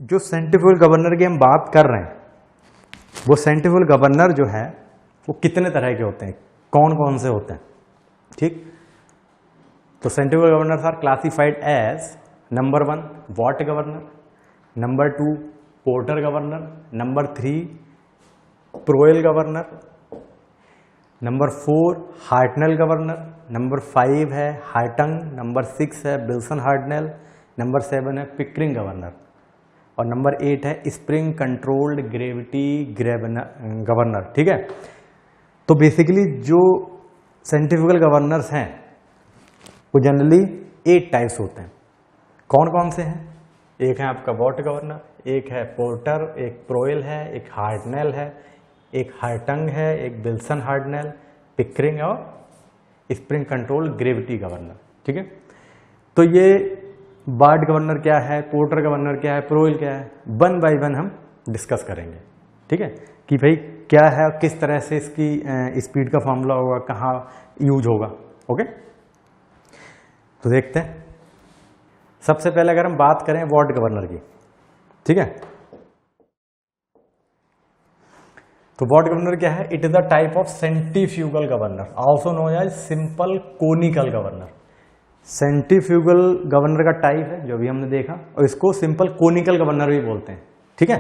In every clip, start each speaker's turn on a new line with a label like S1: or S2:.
S1: जो centrifugal governor की हम बात कर रहे हैं, वो सेंट्रीफ्यूगल गवर्नर जो है वो कितने तरह के होते हैं, कौन कौन से होते हैं, ठीक। तो centrifugal governors are classified as number 1 Watt governor, number 2 Porter governor, number 3 Proell governor, number 4 Hartnell governor, number 5 है हार्टंग, नंबर 6 है विल्सन हार्टनेल, नंबर 7 है पिकरिंग गवर्नर और नंबर 8 है स्प्रिंग कंट्रोल्ड ग्रेविटी गवर्नर, ठीक है। तो बेसिकली जो सेंट्रीफ्यूगल गवर्नर्स हैं वो जनरली 8 टाइप्स होते हैं। कौन कौन से हैं? एक है आपका वॉट गवर्नर, एक है पोर्टर, एक प्रोएल है, एक हार्टनेल है, एक हार्टंग है, एक विल्सन हार्टनेल, पिकरिंग और स्प्रिंग कंट्रोल ग्रेविटी गवर्नर, ठीक है। तो ये बार्ड गवर्नर क्या है, पोर्टर गवर्नर क्या है, प्रोएल क्या है, वन बाय वन हम डिस्कस करेंगे, ठीक है, कि भाई क्या है और किस तरह से इसकी स्पीड का फॉर्मूला होगा, कहाँ यूज होगा, ओके। तो देखते हैं। सबसे पहले अगर हम बात करें वॉट गवर्नर की, ठीक है, तो वॉट गवर्नर क्या है? It is the type of centrifugal governor also known as simple conical governor. Centrifugal governor का टाइप है जो भी हमने देखा, और इसको सिंपल कोनिकल गवर्नर भी बोलते हैं, ठीक है।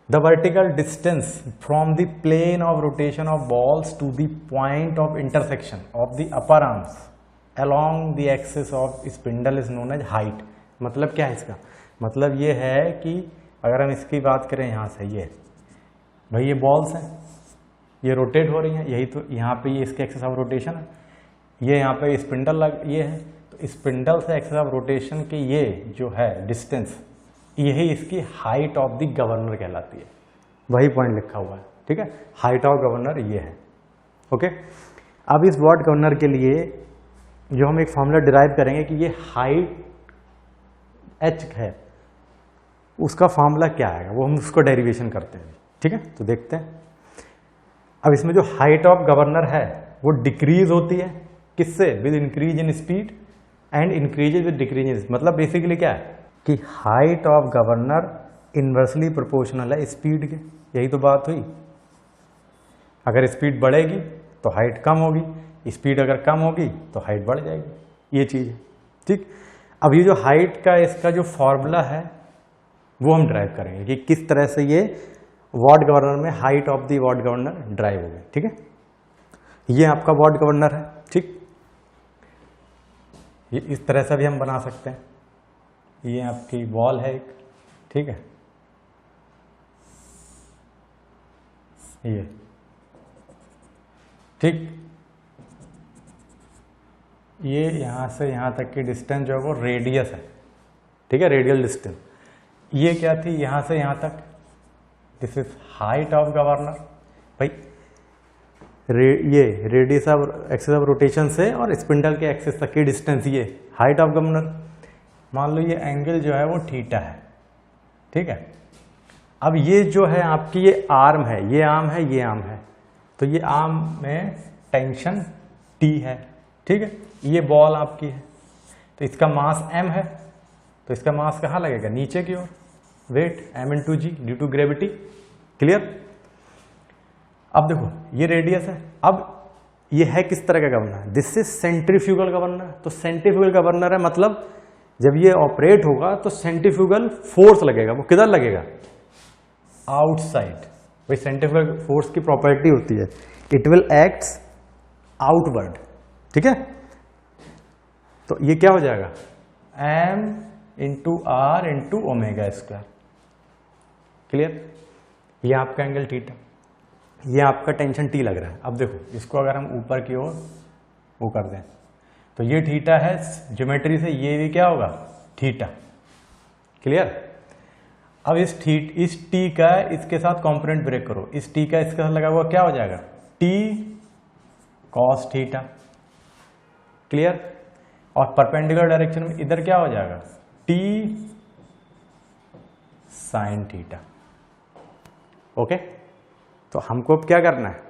S1: The vertical distance from the plane of rotation of balls to the point of intersection of the upper arms along the axis of spindle is known as height. मतलब क्या है इसका? मतलब ये है कि अगर हम इसकी बात करें यहाँ से, ये भाई ये बॉल्स हैं, ये रोटेट हो रही हैं, यही तो यहाँ पे ये इसके एक्सिस ऑफ रोटेशन है, ये यहाँ पे स्पिंडल लग ये है, तो स्पिंडल से एक्सिस ऑफ रोटेशन की ये जो है डिस्टेंस, यही इसकी हाइट ऑफ द गवर्नर कहलाती है। वही पॉइंट लिखा हुआ है, ठीक है, हाइट ऑफ गवर्नर ये है, ओके। अब इस वॉट गवर्नर के लिए जो हम एक फॉर्मूला डिराइव करेंगे कि ये हाइट h है, उसका फॉर्मूला क्या आएगा, वो हम उसको डेरिवेशन करते हैं, ठीक है। तो देखते हैं। अब इसमें जो हाइट ऑफ गवर्नर है वो डिक्रीज होती है किससे? With increase in speed and increases with decrease in speed. मतलब बेसिकली क्या है कि height of governor inversely proportional है स्पीड के, यही तो बात हुई। अगर स्पीड बढ़ेगी तो हाइट कम होगी, स्पीड अगर कम होगी तो हाइट बढ़ जाएगी, ये चीज है, ठीक। अब ये जो हाइट का इसका जो फॉर्मूला है वो हम ड्राइव करेंगे कि किस तरह से ये वॉट गवर्नर में height of the Watt governor drive होगी, ठीक है। ये आपका वॉट गवर्नर है, ठीक। ये इस तरह से भी हम बना सकते हैं। ये आपकी वॉल है एक, ठीक है, ये ठीक। ये यहां से यहां तक की डिस्टेंस जो है वो रेडियस है, ठीक है, रेडियल डिस्टेंस। ये क्या थी? यहां से यहां तक, this is height of governor. भाई ये radius of axis of rotation से और स्पिंडल के एक्सिस तक की डिस्टेंस, ये हाइट ऑफ गवर्नर। मान लो ये एंगल जो है वो थीटा है, ठीक है। अब ये जो है आपकी ये आर्म है, ये आर्म है, ये आर्म है, तो ये आर्म में टेंशन T है, ठीक है। ये बॉल आपकी है, तो इसका मास m है, तो इसका मास कहाँ लगेगा? नीचे की ओर, weight m/g due to gravity. Clear? अब देखो ये रेडियस है। अब ये है किस तरह का governor? This is centrifugal governor. तो सेंट्रीफ्यूगल गवर्नर है, मतलब जब ये ऑपरेट होगा तो सेंट्रीफ्यूगल फोर्स लगेगा। वो किधर लगेगा? आउटसाइड। भाई सेंट्रीफ्यूगल फोर्स की प्रॉपर्टी होती है इट विल एक्ट आउटवर्ड, ठीक है। तो ये क्या हो जाएगा? m into r into omega square. Clear? ये आपका एंगल थीटा, ये आपका टेंशन T लग रहा है। अब देखो इसको अगर हम ऊपर की ओर वो कर दें तो ये थीटा है, ज्योमेट्री से ये भी क्या होगा? थीटा। क्लियर? अब इस T का इसके साथ कंपोनेंट ब्रेक करो, इस T का इसके साथ लगा हुआ क्या हो जाएगा? T cos theta. क्लियर? और परपेंडिकुलर डायरेक्शन में इधर क्या हो जाएगा? T sin theta. ओके, तो हमको अब क्या करना है?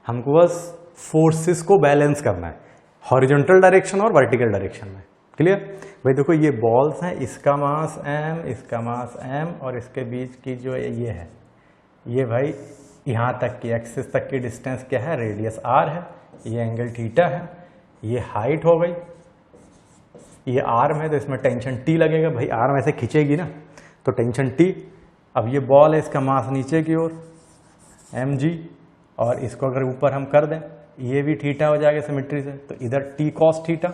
S1: हमको बस फोर्सेस को बैलेंस करना है हॉरिजॉन्टल डायरेक्शन और वर्टिकल डायरेक्शन में। क्लियर भाई? देखो ये बॉल्स हैं, इसका मास m, इसका मास m, और इसके बीच की जो ये है, ये भाई यहाँ तक की एक्सिस तक की डिस्टेंस क्या है, रेडियस r है, ये एंगल थीटा है, ये हाइट हो गई, ये आर्म है तो इसमें टेंशन T लगेगा भाई, आर्म ऐसे खींचेगी ना तो टेंशन T। अब ये बॉल है, इसका मास नीचे की ओर mg, और इसको अगर ऊपर हम कर दें, ये भी थीटा हो जाएगा सिमेट्री से, तो इधर T cos थीटा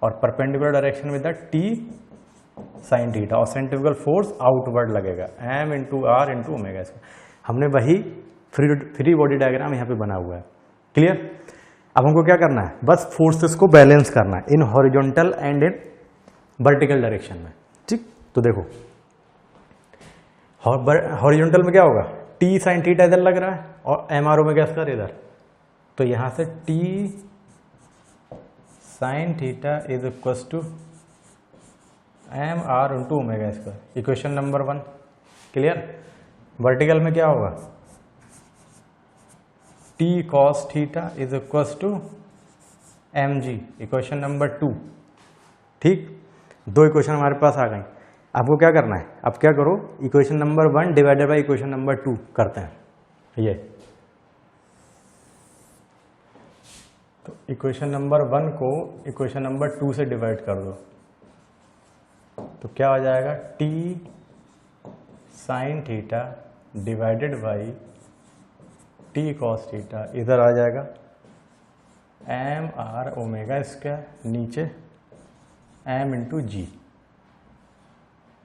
S1: और परपेंडिकुलर डायरेक्शन में इधर T sin थीटा, और सेंट्रीफ्यूगल फोर्स आउटवर्ड लगेगा m into r into omega square. हमने वही फ्री बॉडी डायग्राम यहाँ पे बना हुआ है। क्लियर? अब हमको क्या करना है, बस फोर्सेस को बैलेंस करना है in horizontal and in vertical direction में। ठीक, तो देखो हॉरिजॉन्टल में क्या होगा, T sin थीटा इधर लग रहा है और m r ओमेगा स्क्वायर इधर, तो यहां से T sin theta is equal to m r into omega square, equation number 1। Clear? Vertical में क्या होगा, T cos theta is equal to mg, equation number 2। ठीक, 2 इक्वेशन हमारे पास आ गई। आपको क्या करना है, अब क्या करो, equation number 1 divided by equation number 2 करते हैं ये। तो इक्वेशन नंबर 1 को इक्वेशन नंबर 2 से डिवाइड कर दो, तो क्या हो जाएगा, T sin theta divided by T cos theta, इधर आ जाएगा m r ओमेगा स्क्वायर, नीचे m इंटू जी।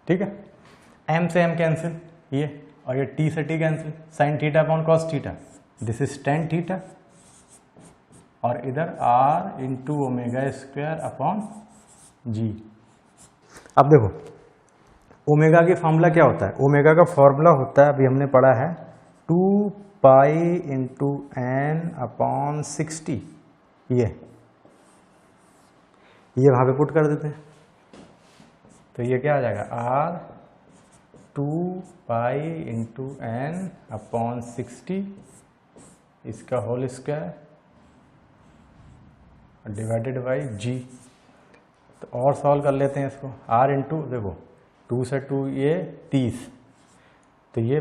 S1: ठीक है, m से m कैंसिल, ये और ये T से T cancel, sin theta upon cos theta, this is tan theta, और इधर r into omega square upon G. अब देखो ओमेगा की फॉर्मूला क्या होता है, ओमेगा का फॉर्मूला होता है, अभी हमने पढ़ा है 2 पाई इंटू एन अपॉन 60। ये वहां पे पुट कर देते हैं, तो ये क्या आ जाएगा, r 2 pi into n upon 60 इसका whole square divided by g. तो और सॉल्व कर लेते हैं इसको, r इंटू देखो 2 से 2 ये 30, तो ये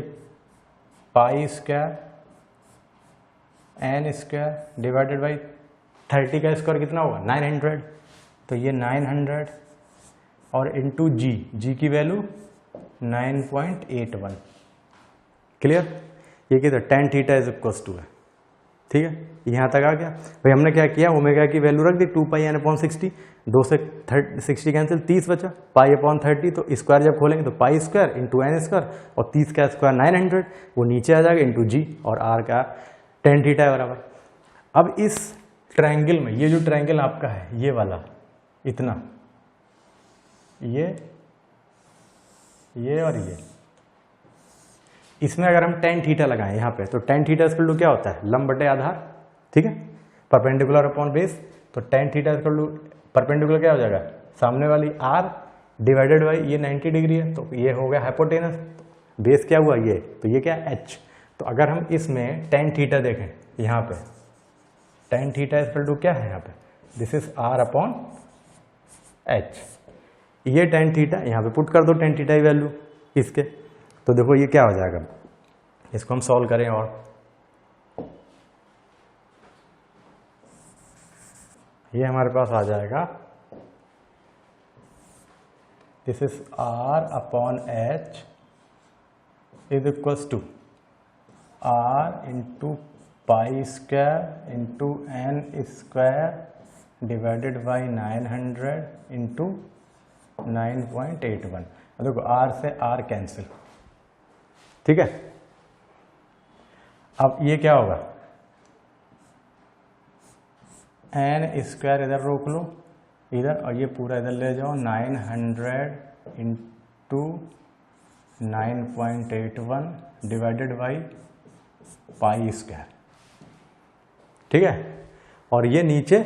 S1: pi square n square divided by 30 का स्क्वायर कितना होगा 900, तो ये 900 और इंटू जी, जी की वैल्यू 9.81। क्लियर? ये कितना, tan theta is equal to है। ठीक है, यहाँ तक आ गया भाई। हमने क्या किया, ओमेगा की वैल्यू रख दी 2 पाई एन अपॉन 60, 2 से 60 कैंसिल, 30 बचा, पाई अपॉन 30, तो स्क्वायर जब खोलेंगे तो pi square into N square, और 30 का स्क्वायर 900, वो नीचे आ जाएगा इंटू जी, और आर का tan थीटा है बराबर। अब इस ट्रायंगल में, ये जो ट्रायंगल आपका है ये वाला इतना, ये और ये, इसमें अगर हम tan थीटा लगाएं यहाँ पे, तो tan थीटा इक्वल टू क्या होता है, लंब बटे आधार। ठीक है, परपेंडिकुलर अपॉन बेस, तो tan theta equal to perpendicular क्या हो जाएगा, सामने वाली r डिवाइडेड बाई ये 90 डिग्री है, तो ये हो गया हाइपोटेनस, बेस क्या हुआ ये, तो ये क्या h। तो अगर हम इसमें tan थीटा देखें, यहाँ पे tan थीटा इक्वल टू क्या है यहाँ पे, this is r upon h। ये tan थीटा यहाँ पे पुट कर दो, tan थीटा की वैल्यू इसके, तो देखो ये क्या हो जाएगा, इसको हम सॉल्व करें, और ये हमारे पास आ जाएगा, this is r upon h is equals to r into pi square into N square divided by 900 into 9.81। देखो r से r कैंसिल। ठीक है, अब ये क्या होगा, एन स्क्वायर इधर रोक लो इधर, और ये पूरा इधर ले जाओ, 900 into 9.81 divided by pi square. ठीक है, और ये नीचे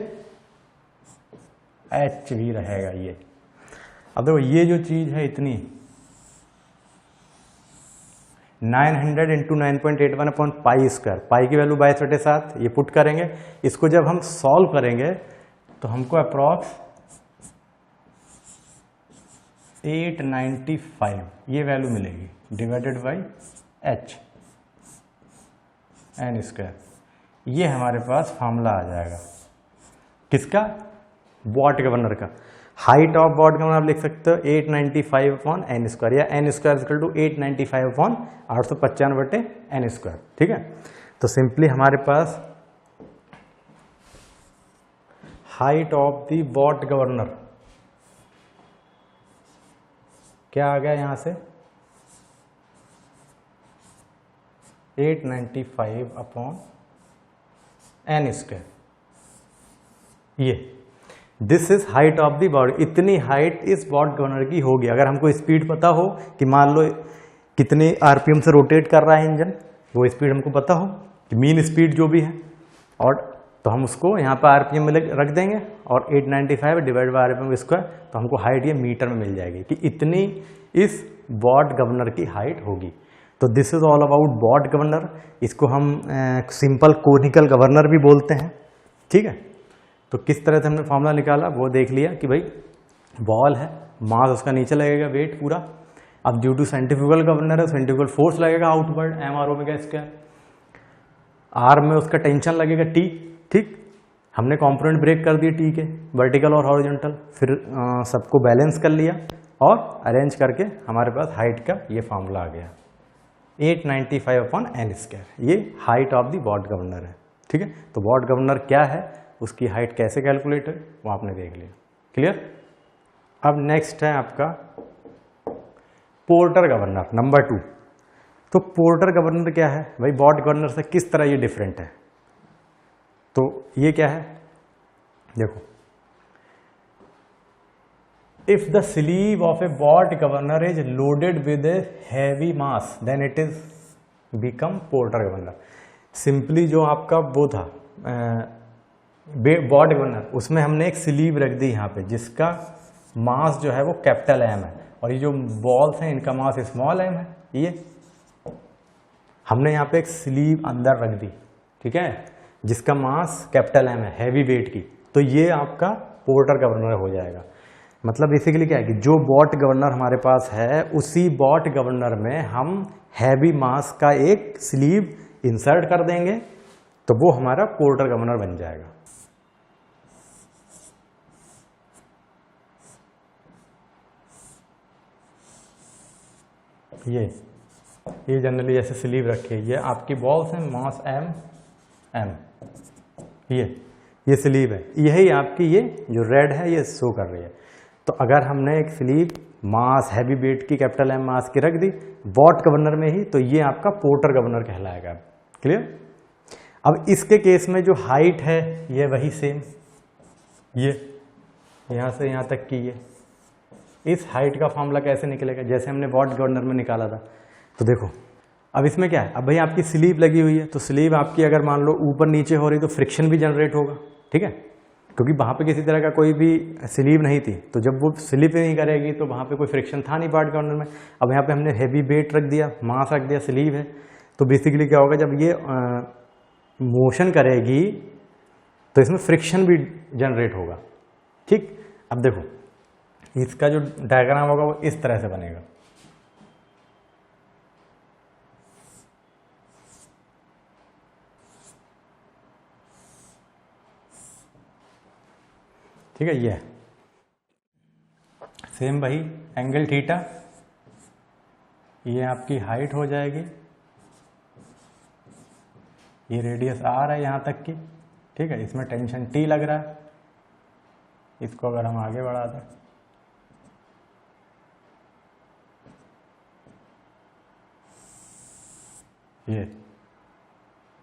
S1: एच भी रहेगा ये। अब देखो ये जो चीज है इतनी 900 इंटू 9.81 अपॉन पाई स्क्वायर, पाई की वैल्यू 22/7, ये पुट करेंगे, इसको जब हम सॉल्व करेंगे तो हमको अप्रॉक्स 895 ये वैल्यू मिलेगी divided by h n square, ये हमारे पास फॉर्मूला आ जाएगा किसका, वॉट गवर्नर का। हाइट ऑफ वॉट गवर्नर आप लिख सकते हो 895 अपॉन एन स्क्वायर, या N square equal to 895 upon 895 बटे एन स्क्वायर। ठीक है, तो सिंपली हमारे पास height of the Watt governor क्या आ गया यहां से 895 अपॉन एन स्क्वायर, ये this is height of the body. इतनी हाइट इस वॉट गवर्नर की होगी। अगर हमको स्पीड पता हो कि मान लो कितने आरपीएम से रोटेट कर रहा है इंजन, वो स्पीड हमको पता हो कि मीन स्पीड जो भी है, और तो हम उसको यहाँ पर आरपीएम में रख देंगे और 895 डिवाइड बाय आरपीएम स्क्वायर, तो हमको हाइट ये मीटर में मिल जाएगी कि इतनी इस वॉट गवर्नर की हाइट होगी। तो this is all about what governor. इसको हम सिंपल कोनिकल गवर्नर भी बोलते हैं। ठीक है, तो किस तरह से हमने फॉर्मूला निकाला वो देख लिया कि भाई बॉल है, मास उसका नीचे लगेगा, वेट पूरा। अब ड्यू टू सेंट्रीफ्यूगल गवर्नर है, सेंट्रीफ्यूगल फोर्स लगेगा outward m are omega square, arm में उसका टेंशन लगेगा टी। ठीक, हमने कंपोनेंट ब्रेक कर दिए टी के, वर्टिकल और हॉरिजॉन्टल, फिर सबको बैलेंस कर लिया और अरेंज करके हमारे पास हाइट का ये फॉर्मूला आ गया 895 अपॉन एन स्क्वायर। ये height of the Watt governor है। ठीक है, तो वॉट गवर्नर क्या है, उसकी हाइट कैसे कैलकुलेट है वो आपने देख लिया। क्लियर। अब नेक्स्ट है आपका पोर्टर गवर्नर नंबर 2। तो पोर्टर गवर्नर क्या है भाई, वॉट गवर्नर से किस तरह ये डिफरेंट है। तो ये क्या है, देखो, if the sleeve of a Watt governor is loaded with a heavy mass then it is become Porter governor. Simply जो आपका वो था वॉट गवर्नर, उसमें हमने एक स्लीव रख दी यहाँ पे जिसका मास जो है वो कैपिटल एम है, और ये जो बॉल्स हैं इनका मास स्मॉल एम है। ये हमने यहाँ पे एक स्लीव अंदर रख दी, ठीक है, जिसका मास कैपिटल एम है, हैवी वेट की। तो ये आपका पोर्टर गवर्नर हो जाएगा। मतलब बेसिकली क्या है कि जो वॉट गवर्नर हमारे पास है उसी वॉट गवर्नर में हम हैवी मास का एक स्लीव इंसर्ट कर देंगे, तो वो हमारा पोर्टर गवर्नर बन जाएगा। ये जनरली जैसे स्लीव रखिए, ये आपकी बॉल्स हैं, मास एम एम, ये स्लीव है, यही आपकी ये जो रेड है ये शो कर रही है। तो अगर हमने एक स्लीव मास हैवी वेट की कैपिटल एम मास की रख दी वॉट गवर्नर में ही, तो ये आपका पोर्टर गवर्नर कहलाएगा। क्लियर। अब इसके केस में जो हाइट है ये वही सेम, ये यहां से यहां तक की, ये इस हाइट का फॉर्मूला कैसे निकलेगा, जैसे हमने वॉट गवर्नर में निकाला था। तो देखो अब इसमें क्या है, अब भाई आपकी स्लीव लगी हुई है, तो स्लीव आपकी अगर मान लो ऊपर नीचे हो रही तो फ्रिक्शन भी जनरेट होगा। ठीक है, क्योंकि वहां पे किसी तरह का कोई भी स्लीव नहीं थी, तो जब वो स्लीव नहीं करेगी तो वहां पे कोई फ्रिक्शन था नहीं वॉट गवर्नर में। अब यहाँ पे हमने हैवी वेट रख दिया, मास रख दिया, स्लीव है, तो बेसिकली क्या होगा, जब ये मोशन करेगी तो इसमें फ्रिक्शन भी जनरेट होगा। ठीक, अब देखो इसका जो डायग्राम होगा वो इस तरह से बनेगा। ठीक है, ये सेम वही एंगल थीटा, ये आपकी हाइट हो जाएगी, ये रेडियस आर है यहाँ तक की। ठीक है, इसमें टेंशन टी लग रहा है, इसको अगर हम आगे बढ़ा दें, ये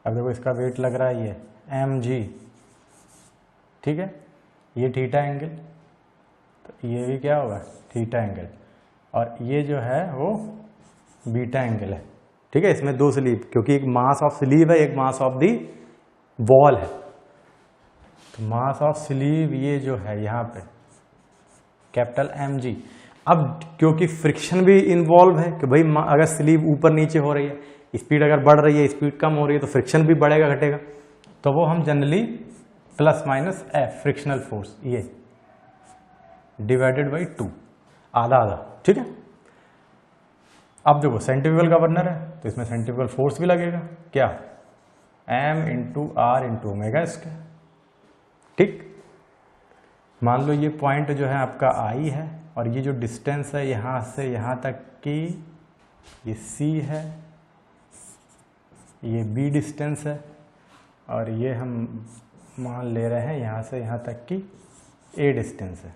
S1: अब देखो इसका वेट लग रहा है ये एम जी। ठीक है, ये थीटा एंगल, तो ये भी क्या होगा थीटा एंगल, और ये जो है वो बीटा एंगल है। ठीक है, इसमें दो स्लीव, क्योंकि एक मास ऑफ स्लीव है, एक मास ऑफ दी वॉल है। तो मास ऑफ स्लीव ये जो है यहाँ पे कैपिटल एम जी। अब क्योंकि फ्रिक्शन भी इन्वॉल्व है कि भाई अगर स्लीव ऊपर नीचे हो रही है, स्पीड अगर बढ़ रही है, स्पीड कम हो रही है, तो फ्रिक्शन भी बढ़ेगा घटेगा। तो वो हम generally plus minus F frictional force ये डिवाइडेड बाई 2। आधा आधा, ठीक है। अब देखो सेंट्रीफ्यूगल गवर्नर है तो इसमें सेंट्रीफ्यूगल फोर्स भी लगेगा, क्या, m into r into omega square, ठीक। मान लो ये पॉइंट जो है आपका I है और ये जो डिस्टेंस है यहाँ से यहाँ तक की ये C है, ये B डिस्टेंस है और ये हम मान ले रहे हैं यहाँ से यहाँ तक की A डिस्टेंस है,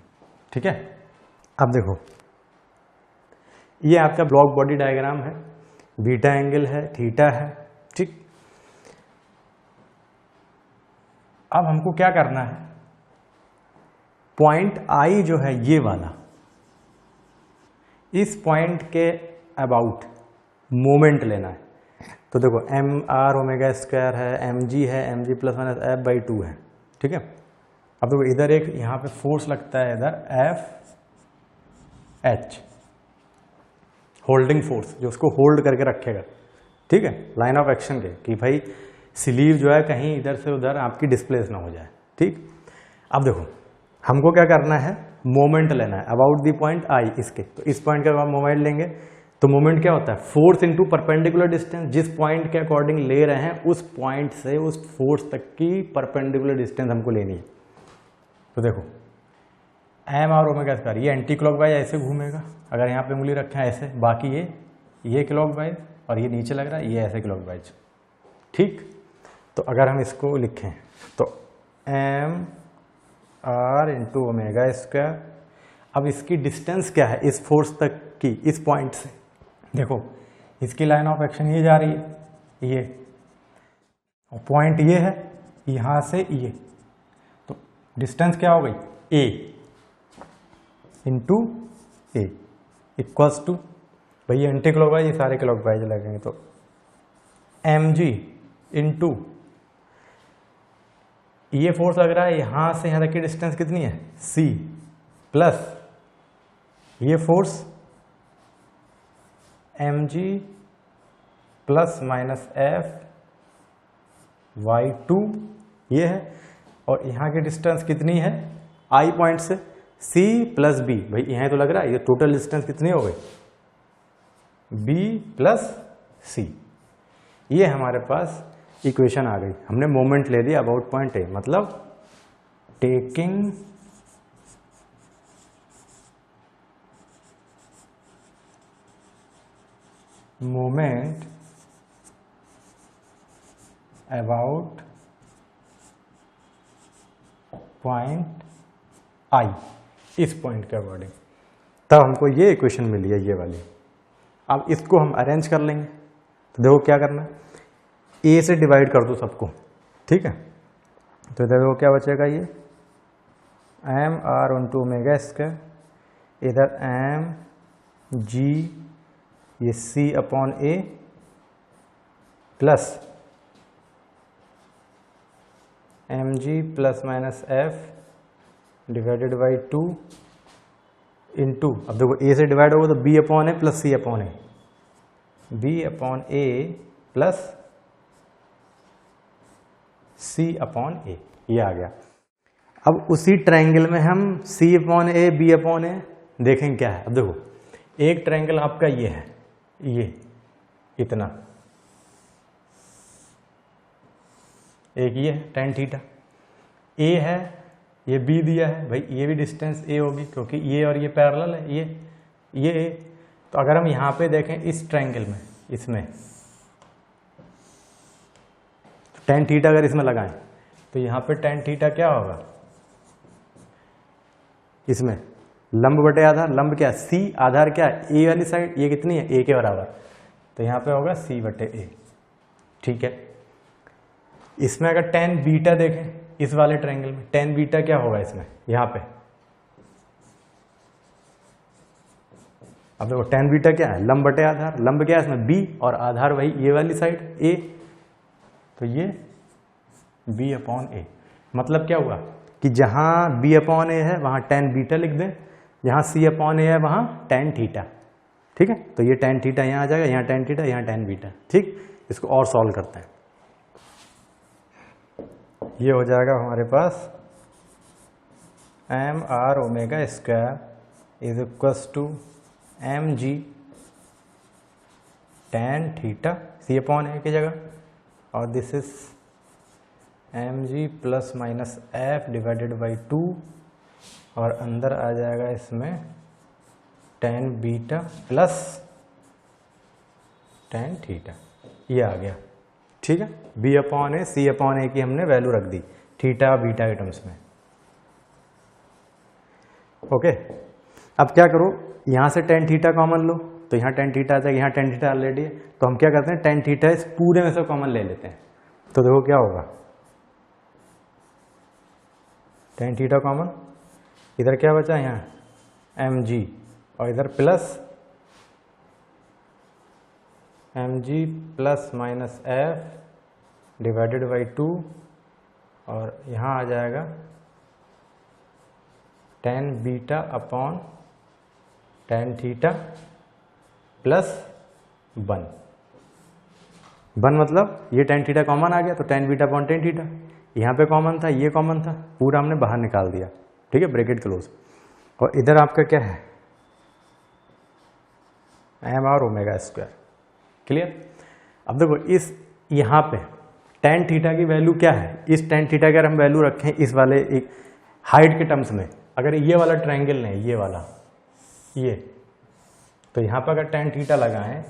S1: ठीक है। अब देखो ये आपका ब्लॉक बॉडी डायग्राम है, बीटा एंगल है, थीटा है, ठीक। अब हमको क्या करना है, पॉइंट I जो है ये वाला, इस पॉइंट के अबाउट मोमेंट लेना है। तो देखो एम आर ओमेगा स्क्वायर है, एम जी है, M G plus minus f by 2 है, ठीक है। अब देखो इधर एक यहाँ पे फोर्स लगता है, इधर एफ एच, होल्डिंग फोर्स, जो उसको होल्ड करके रखेगा, ठीक है, लाइन ऑफ एक्शन के, कि भाई स्लीव जो है कहीं इधर से उधर आपकी डिस्प्लेस ना हो जाए, ठीक। अब देखो हमको क्या करना है, मोमेंट लेना है अबाउट दी पॉइंट आई, इसके, तो इस पॉइंट के बाद मोमेंट लेंगे तो मोमेंट क्या होता है, फोर्स इनटू परपेंडिकुलर डिस्टेंस, जिस पॉइंट के अकॉर्डिंग ले रहे हैं उस पॉइंट से उस फोर्स तक की परपेंडिकुलर डिस्टेंस हमको लेनी है। तो देखो एम और ओमेगा स्क्वायर, ये एंटी क्लॉकवाइज ऐसे घूमेगा, अगर यहाँ पे उंगली रखें ऐसे, बाकी ये क्लॉकवाइज और ये नीचे लग रहा है ये ऐसे क्लॉकवाइज, ठीक। तो अगर हम इसको लिखें तो m are into omega square, अब इसकी डिस्टेंस क्या है इस फोर्स तक की, इस पॉइंट से, देखो इसकी लाइन ऑफ एक्शन ये जा रही है, ये, और पॉइंट ये है, यहाँ से ये, तो डिस्टेंस क्या हो गई, ए इंटू ए इक्वल्स टू, भाई ये एंटी क्लॉकवाइज, ये सारे क्लॉकवाइज लगेंगे, तो एम जी इंटू ये फोर्स लग रहा है यहां से यहां तक की डिस्टेंस कितनी है, सी, प्लस ये force m ji plus minus f by 2 ये है, और यहाँ की डिस्टेंस कितनी है आई पॉइंट से, सी प्लस बी, भाई यहाँ तो लग रहा है ये टोटल डिस्टेंस कितनी हो गई, बी प्लस सी। ये हमारे पास इक्वेशन आ गई, हमने मोमेंट ले लिया अबाउट पॉइंट ए, मतलब taking moment about point I, इस पॉइंट के अकॉर्डिंग, तब हमको ये इक्वेशन मिली है, ये वाली। अब इसको हम अरेंज कर लेंगे, तो देखो क्या करना है, ए से डिवाइड कर दो सबको, ठीक है। तो देखो क्या बचेगा, ये M are into omega square, इधर एम जी, ये C upon A, plus M ji plus minus F divided by 2 into, अब देखो ए से डिवाइड होगा तो B upon A plus C upon A, B upon A plus C upon A, ये आ गया। अब उसी ट्रायंगल में हम C upon A B upon A देखेंगे क्या है। अब देखो एक ट्रायंगल आपका ये है, ये इतना, एक ये टेन थीटा, ए है, ये बी दिया है, भाई ये भी डिस्टेंस ए होगी क्योंकि ये और ये पैरेलल है, ये ए। तो अगर हम यहाँ पे देखें इस ट्रायंगल में, इसमें टेन थीटा अगर इसमें लगाएं तो यहाँ पे टेन थीटा क्या होगा, इसमें लंब बटे आधार, लंब क्या है सी, आधार क्या है ए वाली साइड, ये कितनी है ए के बराबर, तो यहाँ पे होगा सी बटे ए, ठीक है। इसमें अगर टेन बीटा देखें इस वाले ट्रायंगल में, टेन बीटा क्या होगा इसमें, यहाँ पे अब देखो टेन बीटा क्या है, लंब बटे आधार, लंब क्या है इसमें बी और आधार वही ये वाली साइड ए, तो ये बी अपॉन ए। मतलब क्या हुआ कि जहां बी अपॉन ए है वहां टेन बीटा लिख दें, जहां सी अपॉन ए है वहां टेन थीटा, ठीक है। तो ये टेन थीटा यहाँ आ जाएगा, यहाँ टेन थीटा, यहाँ टेन बीटा, ठीक। इसको और सॉल्व करते हैं, ये हो जाएगा हमारे पास M are omega square is equals to M G tan theta C upon A की जगह, और this is M ji plus minus F divided by 2, और अंदर आ जाएगा इसमें tan beta plus tan theta, ये आ गया। ठीक है, B upon A C upon A की हमने वैल्यू रख दी थीटा बीटा के टर्म्स में। ओके, अब क्या करो, यहां से टेन थीटा कॉमन लो, तो यहाँ टेन थीटा आ जाएगा, यहाँ टेन थीटा ऑलरेडी है, तो हम क्या करते हैं टेन थीटा इस पूरे में से कॉमन ले लेते हैं। तो देखो क्या होगा, टेन थीटा कॉमन, इधर क्या बचा यहाँ एम जी, और इधर plus M ji plus minus F divided by 2, और यहाँ आ जाएगा tan beta upon tan theta plus one मतलब ये टेन थीटा कॉमन आ गया, तो tan beta upon tan theta, यहाँ पे कॉमन था, ये कॉमन था, पूरा हमने बाहर निकाल दिया। ठीक है, ब्रैकेट क्लोज, और इधर आपका क्या है M are omega square. Clear. अब देखो इस यहाँ पे टेन थीटा की वैल्यू क्या है, इस टेन थीटा की अगर हम वैल्यू रखें इस वाले एक हाइट के टर्म्स में, अगर ये वाला ट्रायंगल लें, ये वाला ये, तो यहाँ पर अगर टेन थीटा लगाएं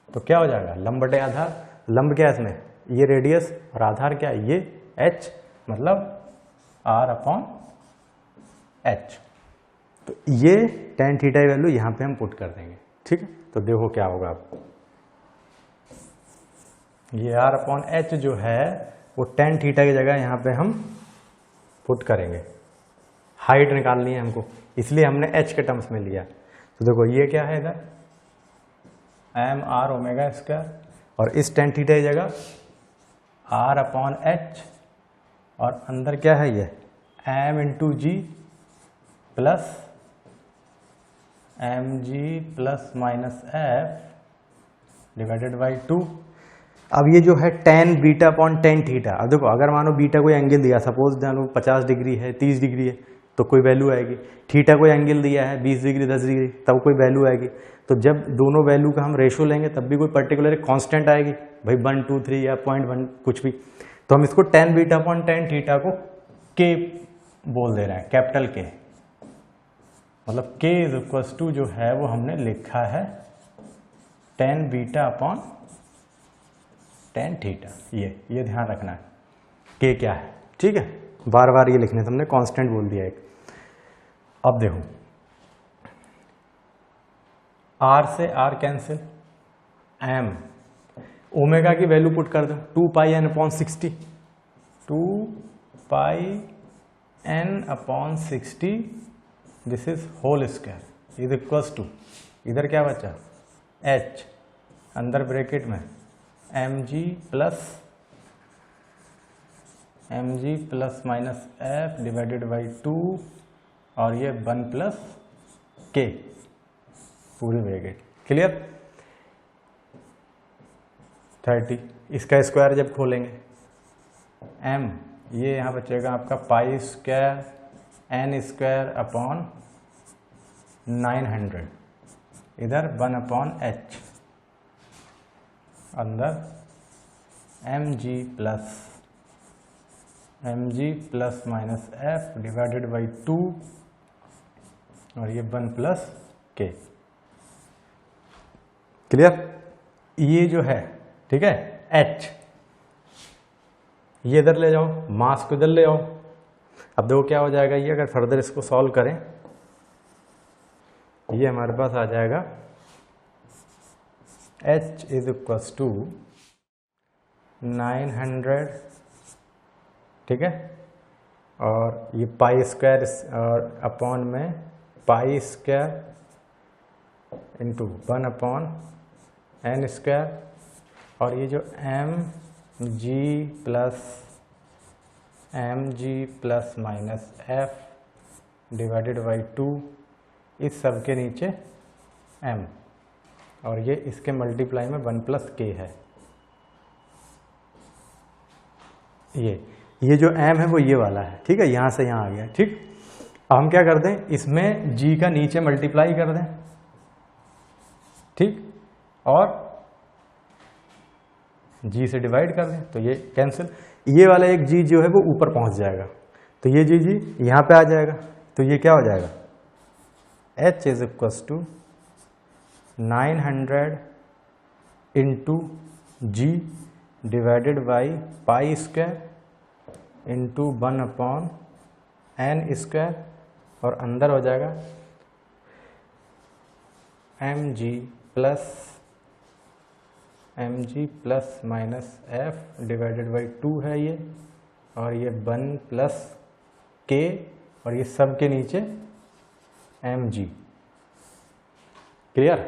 S1: तो क्या हो जाएगा लंब बटे आधार, लंब क्या है इसमें ये रेडियस, और आधार क्या है ये h, मतलब r अपॉन h। तो ये टेन थीटा की वैल्यू यहाँ पे हम पुट कर देंगे। ठीक है, तो देखो क्या होगा आपको, ये r अपॉन h जो है वो टेन थीटा की जगह यहाँ पे हम पुट करेंगे, हाइट निकालनी है हमको, इसलिए हमने h के टर्म्स में लिया। तो देखो ये क्या है इधर एम आर ओमेगा स्क्वायर, और इस टेन थीटा की जगह r अपॉन h, और अंदर क्या है ये m into G plus M ji plus minus F divided by 2। अब ये जो है tan beta upon tan theta, अब देखो अगर मानो बीटा कोई एंगल दिया, सपोज जानो 50 डिग्री है 30 डिग्री है तो कोई वैल्यू आएगी, थीटा कोई एंगल दिया है 20 डिग्री 10 डिग्री तब कोई वैल्यू आएगी। तो जब दोनों वैल्यू का हम रेशो लेंगे तब भी कोई पर्टिकुलर कांस्टेंट आएगी, भाई 1 2 3 या 0.1 कुछ भी। तो हम इसको ten beta upon tan theta को के बोल दे रहे हैं, कैपिटल के, मतलब k इज इक्वल्स टू जो है वो हमने लिखा है tan beta upon tan theta. ये ध्यान रखना है k क्या है। ठीक है, बार बार ये लिखने से हमने कांस्टेंट बोल दिया एक। अब देखो r से r कैंसिल, m ओमेगा की वैल्यू पुट कर दो 2 pi n upon 60, 2 pi n upon 60 this is whole square is equals to, इधर क्या बचा h, अंदर ब्रैकेट में M ji plus minus F divided by 2, और ये 1 प्लस के पूरी ब्रैकेट। क्लियर। 30, इसका स्क्वायर जब खोलेंगे m, ये यहाँ बचेगा आपका pi square n square upon 900, इधर 1 अपॉन h, अंदर M ji plus minus F divided by 2, और ये 1 प्लस के। क्लियर। ये जो है ठीक है h, ये इधर ले जाओ, मास को इधर ले आओ। अब देखो क्या हो जाएगा, ये अगर फर्दर इसको सॉल्व करें ये हमारे पास आ जाएगा h इज इक्वल्स टू 900, ठीक है, और ये पाई स्क्वायर और अपॉन में pi square into 1 upon n square, और ये जो M ji plus minus F divided by 2, इस सब के नीचे m, और ये इसके मल्टीप्लाई में 1 प्लस के है। ये जो m है वो ये वाला है। ठीक है, यहाँ से यहाँ आ गया। ठीक, अब हम क्या कर दें, इसमें g का नीचे मल्टीप्लाई कर दें, ठीक, और g से डिवाइड कर दें, तो ये कैंसिल, ये वाला एक g जो है वो ऊपर पहुंच जाएगा, तो ये जी यहां पे आ जाएगा, तो ये क्या हो जाएगा, h is equals to 900 into G divided by pi square into 1/n², और अंदर हो जाएगा mg plus minus f divided by 2 है ये, और ये 1 प्लस k, और ये सब के नीचे mg। क्लियर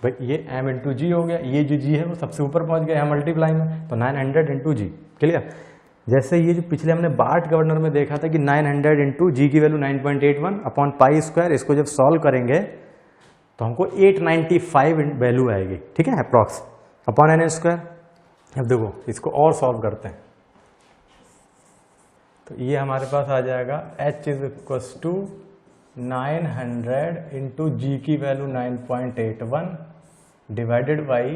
S1: भाई, ये m इंटू जी हो गया, ये जो g है वो सबसे ऊपर पहुंच गया यहाँ मल्टीप्लाई में, तो 900 इंटू जी। क्लियर, जैसे ये जो पिछले हमने बार्ट गवर्नर में देखा था कि 900 इंटू जी की वैल्यू 9.81 अपॉन पाई स्क्वायर, इसको जब सॉल्व करेंगे तो हमको 895 वैल्यू आएगी, ठीक है, अप्रॉक्स अपॉन एन स्क्वायर। अब देखो इसको और सॉल्व करते हैं, तो ये हमारे पास आ जाएगा h is equals to 900 into G की value 9.81 divided by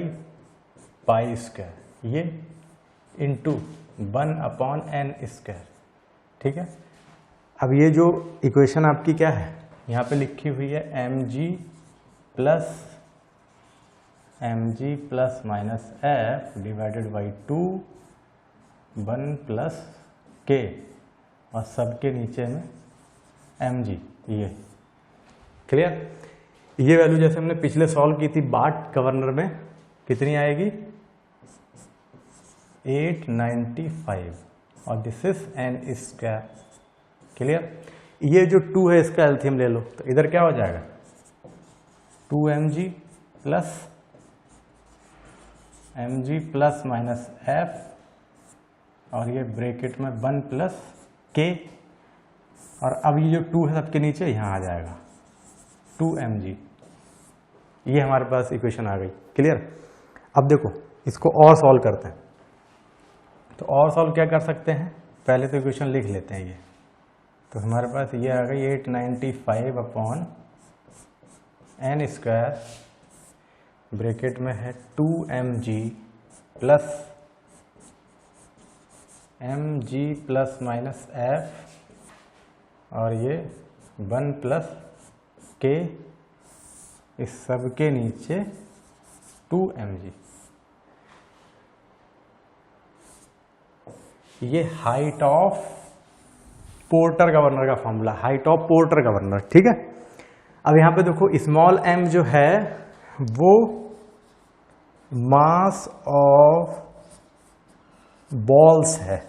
S1: pi square, ये इंटू 1/n², ठीक है। अब ये जो इक्वेशन आपकी क्या है, यहाँ पे लिखी हुई है mg plus minus f divided by 2 1 plus k, और सबके नीचे में mg, ये क्लियर। ये वैल्यू जैसे हमने पिछले सॉल्व की थी बार्ट गवर्नर में, कितनी आएगी 895, और दिस इज n²। क्लियर, ये जो 2 है इसका एल्सियम ले लो, तो इधर क्या हो जाएगा 2mg प्लस माइनस f, और ये ब्रैकेट में 1 प्लस k, और अब ये जो 2 है सबके नीचे यहाँ आ जाएगा 2mg। ये हमारे पास इक्वेशन आ गई। क्लियर, अब देखो इसको और सॉल्व करते हैं, तो और सॉल्व क्या कर सकते हैं, पहले तो इक्वेशन लिख लेते हैं ये, तो हमारे पास ये आ गई 895 अपॉन n², ब्रैकेट में है 2mg प्लस माइनस f, और ये 1 प्लस k, इस सब के नीचे 2mg। ये हाइट ऑफ पोर्टर गवर्नर का formula, height of porter governor, ठीक है। अब यहां पे देखो स्मॉल m जो है वो मास ऑफ बॉल्स है,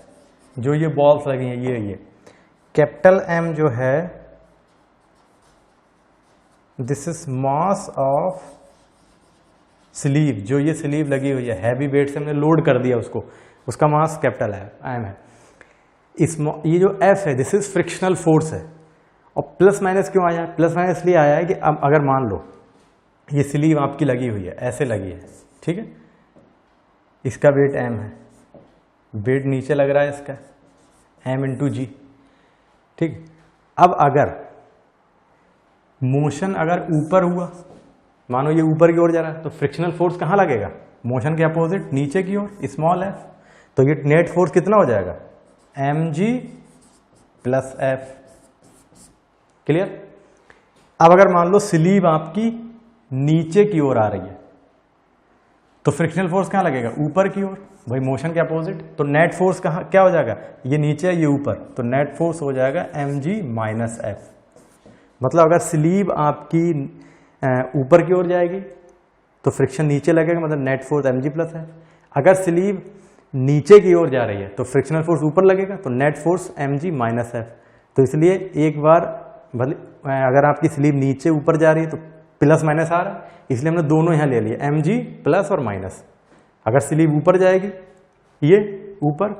S1: जो ये बॉल्स लगी हैं ये कैपिटल M जो है this is mass of sleeve, जो ये स्लीव लगी हुई है हैवी वेट से हमने लोड कर दिया उसको, उसका मास कैपिटल है M है। ये जो F है दिस इज फ्रिक्शनल फोर्स है, और प्लस माइनस क्यों आया, प्लस माइनस इसलिए आया है कि अब अगर मान लो ये स्लीव आपकी लगी हुई है, ऐसे लगी है, ठीक है, इसका वेट M है, वेट नीचे लग रहा है इसका M इंटू जी, ठीक। अब अगर मोशन अगर ऊपर हुआ, मानो ये ऊपर की ओर जा रहा है, तो फ्रिक्शनल फोर्स कहाँ लगेगा, मोशन के अपोजिट नीचे की ओर, स्मॉल f, तो ये नेट फोर्स कितना हो जाएगा mg प्लस f। क्लियर, अब अगर मान लो स्लीव आपकी नीचे की ओर आ रही है, तो फ्रिक्शनल फोर्स कहाँ लगेगा, ऊपर की ओर, भाई मोशन के अपोजिट, तो नेट फोर्स कहाँ क्या हो जाएगा, ये नीचे ये ऊपर, तो नेट फोर्स हो जाएगा mg माइनस f। मतलब अगर स्लीव आपकी ऊपर की ओर जाएगी तो फ्रिक्शन नीचे लगेगा, मतलब नेट फोर्स mg प्लस है। अगर स्लीव नीचे की ओर जा रही है तो फ्रिक्शनल फोर्स ऊपर लगेगा, तो net force mg minus f। तो इसलिए एक बार भले अगर आपकी स्लीव नीचे ऊपर जा रही है तो प्लस माइनस आ रहा है, इसलिए हमने दोनों यहाँ ले लिए mg प्लस और माइनस। अगर स्लीव ऊपर जाएगी ये ऊपर,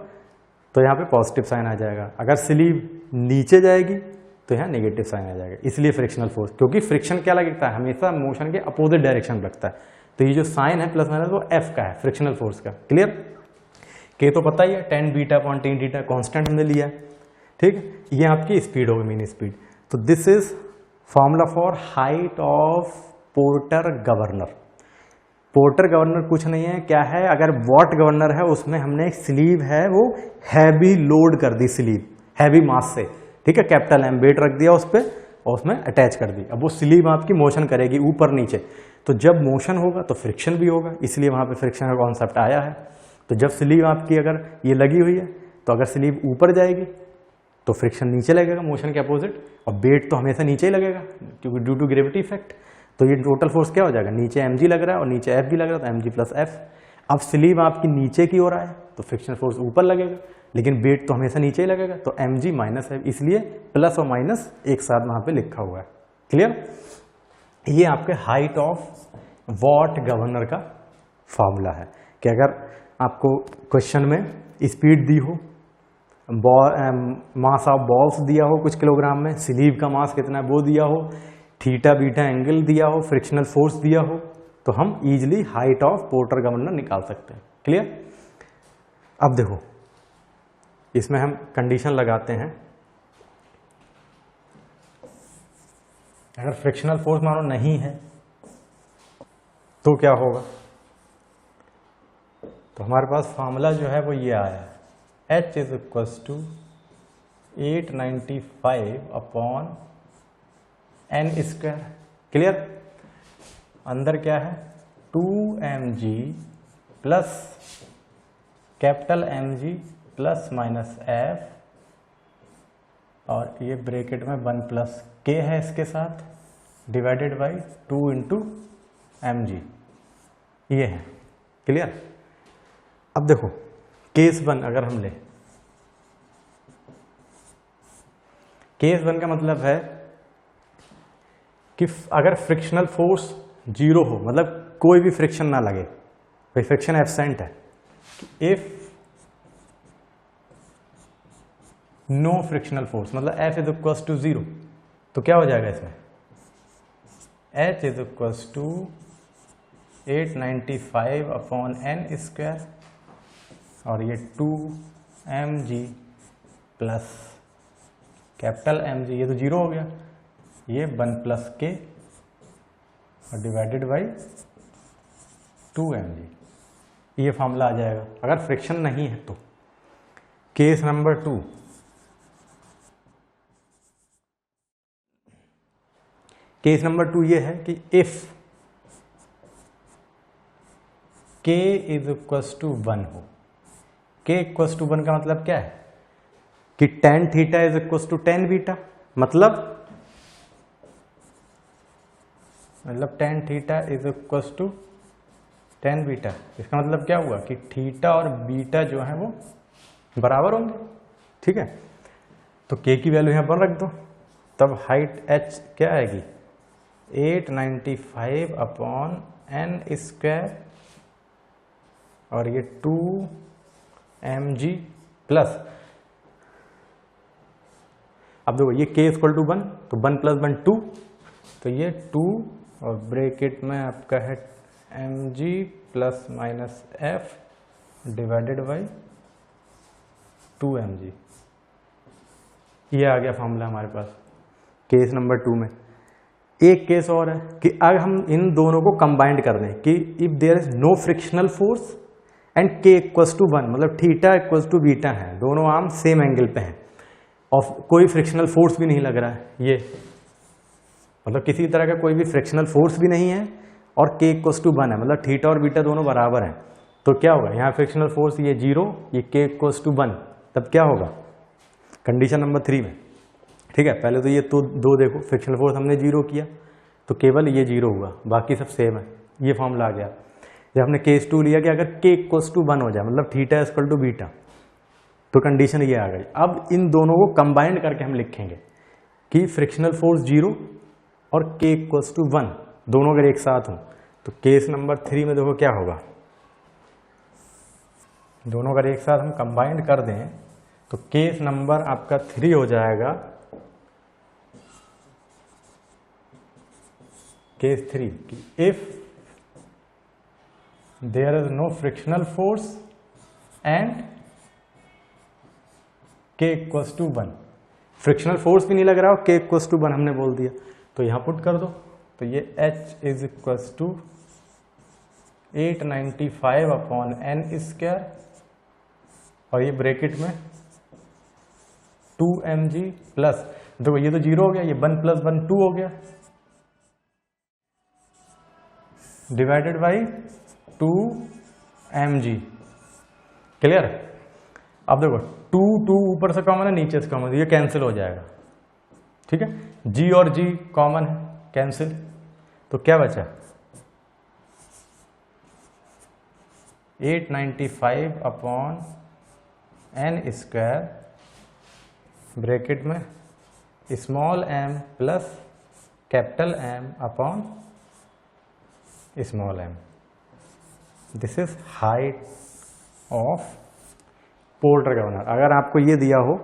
S1: तो यहाँ पे पॉजिटिव साइन आ जाएगा, अगर स्लीव नीचे जाएगी तो यहाँ नेगेटिव साइन आ जाएगा। इसलिए फ्रिक्शनल फोर्स, क्योंकि फ्रिक्शन क्या लगता है, हमेशा मोशन के अपोजिट डायरेक्शन लगता है, तो ये जो साइन है प्लस माइनस वो एफ का है, फ्रिक्शनल फोर्स का। क्लियर, के तो पता ही है, tan β/tan θ कांस्टेंट हमने लिया, ठीक। ये आपकी स्पीड होगी, मीन स्पीड। तो this is formula for height of porter governor. Porter governor कुछ नहीं है, क्या है, अगर वॉट गवर्नर है उसमें हमने एक स्लीव है वो हैवी लोड कर दी, स्लीव हैवी मास से, ठीक है, कैपिटल एम वेट रख दिया उस पर और उसमें अटैच कर दी। अब वो स्लीव आपकी मोशन करेगी ऊपर नीचे, तो जब मोशन होगा तो फ्रिक्शन भी होगा, इसलिए वहां पे फ्रिक्शन का कॉन्सेप्ट आया है। तो जब स्लीव आपकी अगर ये लगी हुई है तो अगर स्लीव ऊपर जाएगी तो फ्रिक्शन नीचे लगेगा मोशन के अपोजिट, और वेट तो हमेशा नीचे ही लगेगा क्योंकि ड्यू टू ग्रेविटी इफेक्ट। तो ये टोटल फोर्स क्या हो जाएगा, नीचे mg लग रहा है और नीचे F भी लग रहा है, तो mg प्लस F। अब स्लीव आपकी नीचे की ओर आए तो फ्रिक्शन फोर्स ऊपर लगेगा, लेकिन वेट तो हमेशा नीचे ही लगेगा, तो mg माइनस F, इसलिए प्लस और माइनस एक साथ वहां पे लिखा हुआ है। क्लियर? ये आपके हाइट ऑफ वॉट गवर्नर का फॉर्मूला है कि अगर आपको क्वेश्चन में स्पीड दी हो, मास ऑफ बॉल्स दिया हो कुछ किलोग्राम में, स्लीव का मास कितना है वो दिया हो, थीटा बीटा एंगल दिया हो, फ्रिक्शनल फोर्स दिया हो, तो हम easily height of porter governor निकाल सकते हैं। क्लियर? अब देखो इसमें हम कंडीशन लगाते हैं, अगर फ्रिक्शनल फोर्स मानो नहीं है तो क्या होगा, तो हमारे पास फॉर्मूला जो है वो ये आया है, H is equals to 895 upon n square. Clear? अंदर क्या है 2mg plus capital mg plus minus f, और ये ब्रैकेट में 1 प्लस k है इसके साथ, डिवाइडेड बाई 2 इंटू mg, ये है। क्लियर? अब देखो केस 1 अगर हम ले, केस 1 का मतलब है कि अगर फ्रिक्शनल फोर्स 0 हो, मतलब कोई भी फ्रिक्शन ना लगे, कोई फ्रिक्शन एब्सेंट है, इफ नो फ्रिक्शनल फोर्स मतलब F इज इक्वल्स टू 0, तो क्या हो जाएगा इसमें, H is equals to 895 upon n square, और ये 2mg प्लस कैपिटल mg, ये तो 0 हो गया, ये 1 प्लस k और डिवाइडेड बाई 2mg, ये फॉर्मूला आ जाएगा अगर फ्रिक्शन नहीं है तो। केस नंबर 2, केस नंबर 2 ये है कि if k is equals to 1 हो, k इक्वल्स टू 1 का मतलब क्या है कि tan theta is equals to tan beta, मतलब tan theta is equals to tan beta. इसका मतलब क्या हुआ कि थीटा और बीटा जो है वो बराबर होंगे, ठीक है। तो k की वैल्यू यहां पर रख दो, तब हाइट h क्या आएगी 895 अपॉन n स्क्वायर, और ये 2mg प्लस, अब देखो ये k इक्वल टू 1, तो 1 प्लस 1 2, तो ये 2 और ब्रैकेट में आपका है mg plus minus f divided by 2mg, ये आ गया फॉर्मूला हमारे पास केस नंबर 2 में। एक केस और है कि अगर हम इन दोनों को कंबाइंड कर दें कि if there is no frictional force and k equals to 1, मतलब थीटा इक्वल्स टू बीटा है, दोनों आर्म सेम एंगल पे हैं और कोई फ्रिक्शनल फोर्स भी नहीं लग रहा है, ये मतलब किसी तरह का कोई भी फ्रिक्शनल फोर्स भी नहीं है, और k इक्वल्स टू 1 है, मतलब थीटा और बीटा दोनों बराबर हैं, तो क्या होगा यहाँ फ्रिक्शनल फोर्स ये 0, ये k इक्वल्स टू 1, तब क्या होगा कंडीशन नंबर 3 में, ठीक है। पहले तो ये तो दो देखो, फ्रिक्शनल फोर्स हमने 0 किया तो केवल ये 0 हुआ, बाकी सब सेम है, ये फॉर्मूला आ गया। जब हमने केस 2 लिया कि अगर k इक्वल्स टू 1 हो जाए, मतलब थीटा इक्वल टू बीटा, तो कंडीशन ये आ गई। अब इन दोनों को कंबाइंड करके हम लिखेंगे कि फ्रिक्शनल फोर्स 0 और k इक्वल्स टू 1, दोनों अगर एक साथ हों, तो केस नंबर 3 में देखो क्या होगा, दोनों अगर एक साथ हम कंबाइंड कर दें तो केस नंबर आपका 3 हो जाएगा, केस 3 कि if there is no frictional force and k equals to 1, frictional force भी नहीं लग रहा हो, K इक्वल्स टू 1 हमने बोल दिया, तो यहां पुट कर दो, तो ये H is equals to 895 upon n square, और ये ब्रैकेट में 2mg प्लस, देखो ये तो 0 हो गया, ये 1 + 1 2 हो गया, डिवाइडेड बाई 2mg। क्लियर? अब देखो 2 ऊपर से कॉमन है, नीचे से कॉमन है, ये कैंसिल हो जाएगा, ठीक है। g और g कॉमन है, कैंसिल, तो क्या बचा 895 अपॉन n स्क्वायर ब्रैकेट में small m plus capital M upon small m। This is height of porter governor. अगर आपको ये दिया हो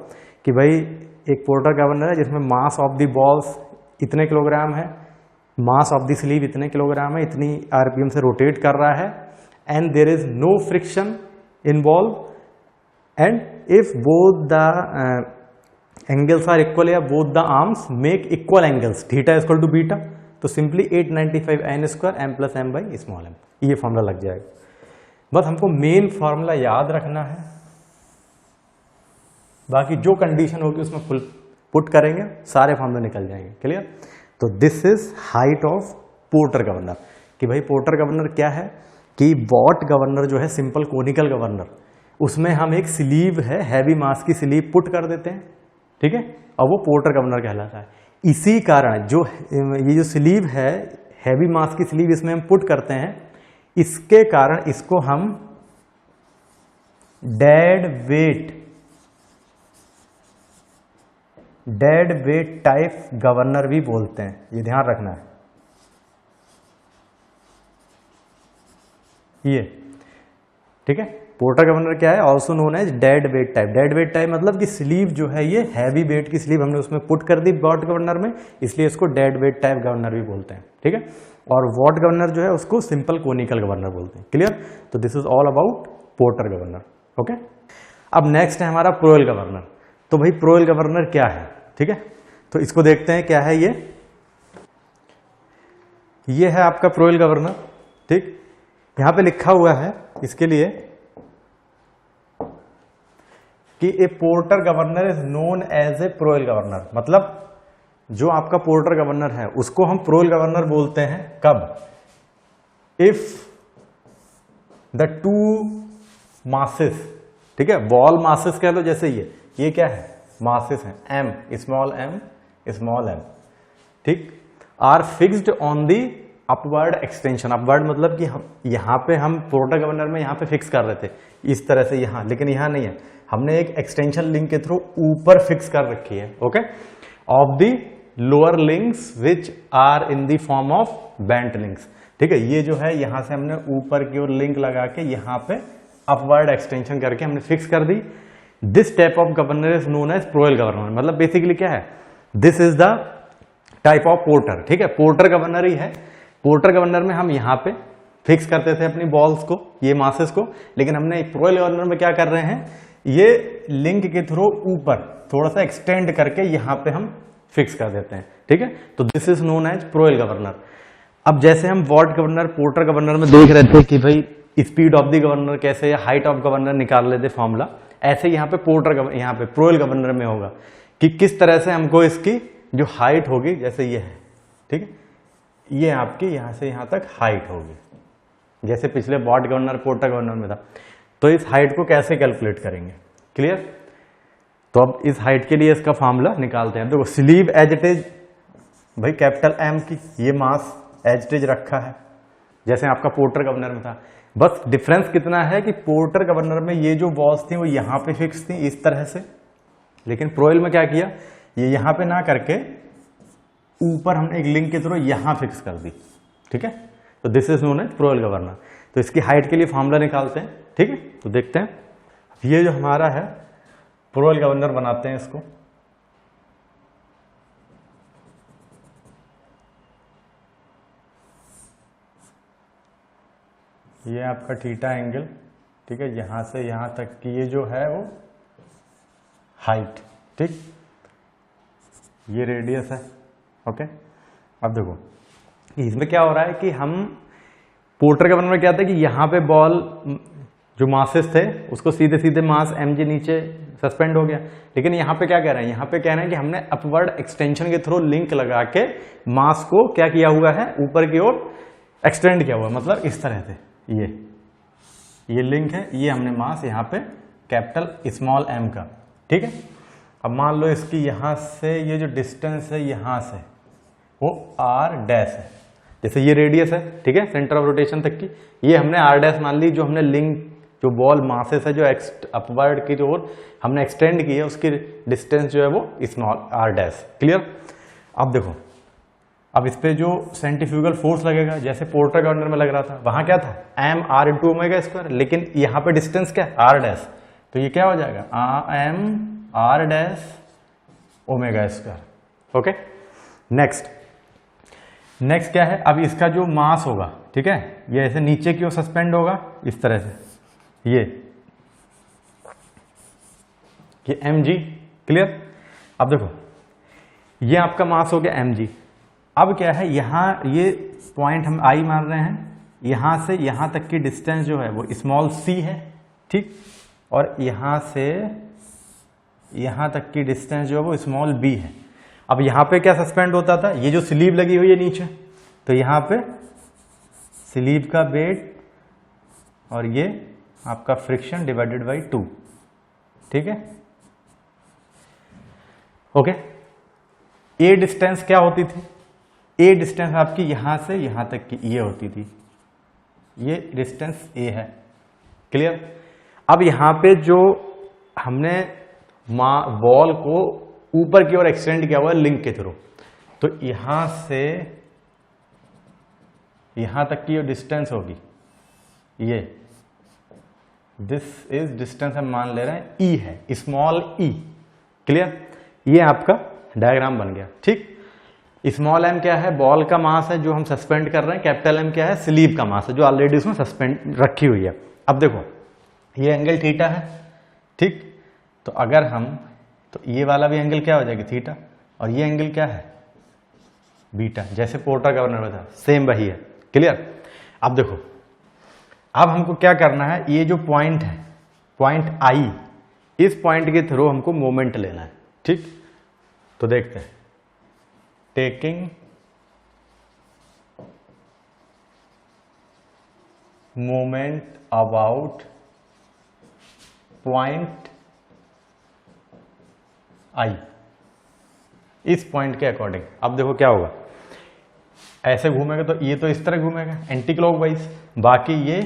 S1: कि भाई एक पोर्टर गवर्नर है जिसमें मास ऑफ द बॉल्स इतने किलोग्राम है, मास ऑफ द स्लीव इतने किलोग्राम है, इतनी आरपीएम से रोटेट कर रहा है, and there is no friction involve, and if both the angles are equal या both the arms make equal angles, theta equal to beta, तो simply 895 n square m plus m by small m, ये formula लग जाएगा। बस हमको main formula याद रखना है, बाकी जो कंडीशन होगी उसमें फुल पुट करेंगे, सारे फॉर्मूले निकल जाएंगे। क्लियर? तो this is height of porter governor, कि भाई पोर्टर गवर्नर क्या है कि वॉट गवर्नर जो है सिंपल कोनिकल गवर्नर, उसमें हम एक स्लीव है, हैवी मास की स्लीव पुट कर देते हैं, ठीक है, और वो पोर्टर गवर्नर कहलाता है। इसी कारण जो ये जो स्लीव है, हैवी मास की स्लीव इसमें हम पुट करते हैं, इसके कारण इसको हम डेड वेट टाइप गवर्नर भी बोलते हैं, ये ध्यान रखना है। ये ठीक है, पोर्टर गवर्नर क्या है, also known as dead weight type. Dead weight type मतलब कि स्लीव जो है ये हैवी वेट की स्लीव हमने उसमें पुट कर दी वॉट गवर्नर में, इसलिए इसको डेड वेट टाइप गवर्नर भी बोलते हैं, ठीक है। और वॉट गवर्नर जो है उसको सिंपल कोनिकल गवर्नर बोलते हैं। क्लियर? तो this is all about porter governor. Okay, अब नेक्स्ट है हमारा प्रोएल गवर्नर। तो भाई प्रोएल गवर्नर क्या है, ठीक है, तो इसको देखते हैं क्या है। ये है आपका प्रोएल गवर्नर, ठीक। यहां पे लिखा हुआ है इसके लिए कि a Porter governor is known as a Proell governor, मतलब जो आपका पोर्टर गवर्नर है उसको हम प्रोएल गवर्नर बोलते हैं कब, इफ द टू मासेस, ठीक है, बॉल मासेस कह लो, जैसे ये क्या है, मासेस है, m स्मॉल m, ठीक, are fixed on the upward extension. Upward मतलब कि हम यहां पे हम पोर्टर गवर्नर में यहां पे फिक्स कर रहे थे इस तरह से यहां, लेकिन यहां नहीं है, हमने एक एक्सटेंशन लिंक के थ्रू ऊपर फिक्स कर रखी है। Okay, of the lower links which are in the form of bent links, ठीक है, ये जो है यहां से हमने ऊपर की ओर लिंक लगा के यहां पे अपवर्ड एक्सटेंशन करके हमने फिक्स कर दी। This type of governor is known as Proell governor. मतलब बेसिकली क्या है, this is the type of Porter, ठीक है, पोर्टर गवर्नर ही है। पोर्टर गवर्नर में हम यहां पे फिक्स करते थे अपनी बॉल्स को, ये मासेस को, लेकिन हमने प्रोएल गवर्नर में क्या कर रहे हैं, ये लिंक के थ्रू ऊपर थोड़ा सा एक्सटेंड करके यहां पे हम फिक्स कर देते हैं, ठीक है। तो this is known as Proell governor. अब जैसे हम वॉट गवर्नर पोर्टर गवर्नर में देख रहे थे कि भाई स्पीड ऑफ द गवर्नर कैसे या हाइट ऑफ गवर्नर निकाल लेते फॉर्मूला, ऐसे यहाँ पे यहाँ पे प्रोएल गवर्नर में होगा कि किस तरह से हमको इसकी जो हाइट होगी, जैसे ये है, ठीक है, ये आपकी यहां से यहां तक हाइट होगी, जैसे पिछले वॉट गवर्नर पोर्टर गवर्नर में था। तो इस हाइट को कैसे कैलकुलेट करेंगे, क्लियर? तो अब इस हाइट के लिए इसका फॉर्मूला निकालते हैं। देखो स्लीव एज इट इज, भाई कैपिटल M की ये मास एज इट इज रखा है जैसे आपका पोर्टर गवर्नर में था, बस डिफरेंस कितना है कि पोर्टर गवर्नर में ये जो बॉल्स थी वो यहां पे फिक्स थी इस तरह से, लेकिन प्रोएल में क्या किया, ये यहां पे ना करके ऊपर हमने एक लिंक के थ्रू यहां फिक्स कर दी, ठीक है। तो this is known as Proell governor. तो इसकी हाइट के लिए फॉर्मूला निकालते हैं, ठीक है। तो देखते हैं, ये जो हमारा है प्रोएल गवर्नर बनाते हैं इसको। ये आपका थीटा एंगल, ठीक है, यहां से यहां तक की ये जो है वो हाइट, ठीक। ये रेडियस है। ओके, अब देखो इसमें क्या हो रहा है कि हम पोर्टर गवर्नर में क्या था कि यहाँ पे बॉल जो मासेस थे उसको सीधे सीधे मास mg नीचे सस्पेंड हो गया, लेकिन यहाँ पे क्या कह रहे हैं, यहाँ पे कह रहे हैं कि हमने अपवर्ड एक्सटेंशन के थ्रू लिंक लगा के मास को क्या किया हुआ है, ऊपर की ओर एक्सटेंड किया हुआ है। मतलब इस तरह से ये लिंक है, ये हमने मास यहाँ पे कैपिटल स्मॉल m का, ठीक है। अब मान लो इसकी यहाँ से ये जो डिस्टेंस है यहाँ से वो r डैश है, जैसे ये रेडियस है, ठीक है, सेंटर ऑफ रोटेशन तक की, ये हमने r डैश मान ली, जो हमने लिंक जो बॉल मासेस है जो अपवर्ड की ओर हमने एक्सटेंड की है उसकी डिस्टेंस जो है वो स्मॉल r डैश। क्लियर। अब देखो, अब इस पे जो सेंट्रीफ्यूगल फोर्स लगेगा जैसे पोर्टर गवर्नर में लग रहा था, वहां क्या था m r into omega square, लेकिन यहाँ पे डिस्टेंस क्या है r डैश, तो ये क्या हो जाएगा m r dash omega square. Okay, next क्या है, अब इसका जो मास होगा, ठीक है, ये ऐसे नीचे की ओर सस्पेंड होगा इस तरह से, ये mg। क्लियर। अब देखो ये आपका मास हो गया mg। अब क्या है, यहां ये पॉइंट हम I मान रहे हैं, यहां से यहां तक की डिस्टेंस जो है वो स्मॉल c है, ठीक, और यहां से यहां तक की डिस्टेंस जो है वो स्मॉल b है। अब यहां पे क्या सस्पेंड होता था, ये जो स्लीव लगी हुई है नीचे, तो यहां पे स्लीव का वेट और ये आपका फ्रिक्शन डिवाइडेड बाई 2, ठीक है। ओके, ए डिस्टेंस क्या होती थी, ए डिस्टेंस आपकी यहां से यहां तक की ये होती थी, ये डिस्टेंस ए है। क्लियर। अब यहां पे जो हमने वॉल को ऊपर की ओर एक्सटेंड किया हुआ है लिंक के थ्रू, तो यहां से यहां तक की जो डिस्टेंस होगी, ये दिस इज डिस्टेंस हम मान ले रहे हैं ई है, स्मॉल ई। क्लियर। ये आपका डायग्राम बन गया, ठीक। स्मॉल m क्या है, बॉल का मास है जो हम सस्पेंड कर रहे हैं, कैपिटल M क्या है, स्लीव का मास है जो ऑलरेडी उसमें सस्पेंड रखी हुई है। अब देखो ये एंगल थीटा है, ठीक, तो अगर हम, तो ये वाला भी एंगल क्या हो जाएगी थीटा, और ये एंगल क्या है बीटा, जैसे पोर्टर गवर्नर में था सेम वही है। क्लियर। अब देखो, अब हमको क्या करना है, ये जो पॉइंट है, पॉइंट I, इस पॉइंट के थ्रू हमको मोमेंट लेना है, ठीक। तो देखते हैं, taking moment about point I, इस पॉइंट के अकॉर्डिंग। अब देखो क्या होगा, ऐसे घूमेगा तो ये तो इस तरह घूमेगा एंटी क्लॉकवाइज, बाकी ये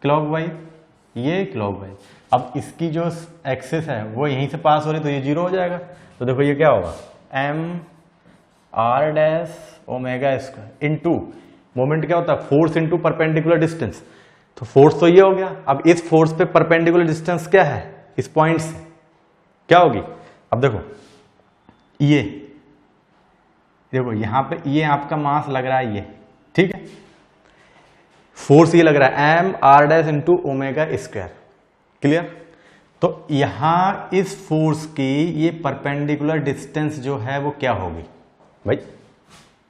S1: क्लॉकवाइज, ये क्लॉकवाइज। अब इसकी जो एक्सिस है वो यहीं से पास हो रही, तो ये जीरो हो जाएगा। तो देखो ये क्या होगा, m r dash omega square into moment क्या होता है, फोर्स इंटू परपेंडिकुलर डिस्टेंस, तो फोर्स तो ये हो गया। अब इस फोर्स पे परपेंडिकुलर डिस्टेंस क्या है, इस पॉइंट से क्या होगी। अब देखो ये देखो यहां पे ये आपका मास लग रहा है ये, ठीक है, फोर्स ये लग रहा है m r dash into omega square. Clear. तो यहां इस फोर्स की ये परपेंडिकुलर डिस्टेंस जो है वो क्या होगी भाई,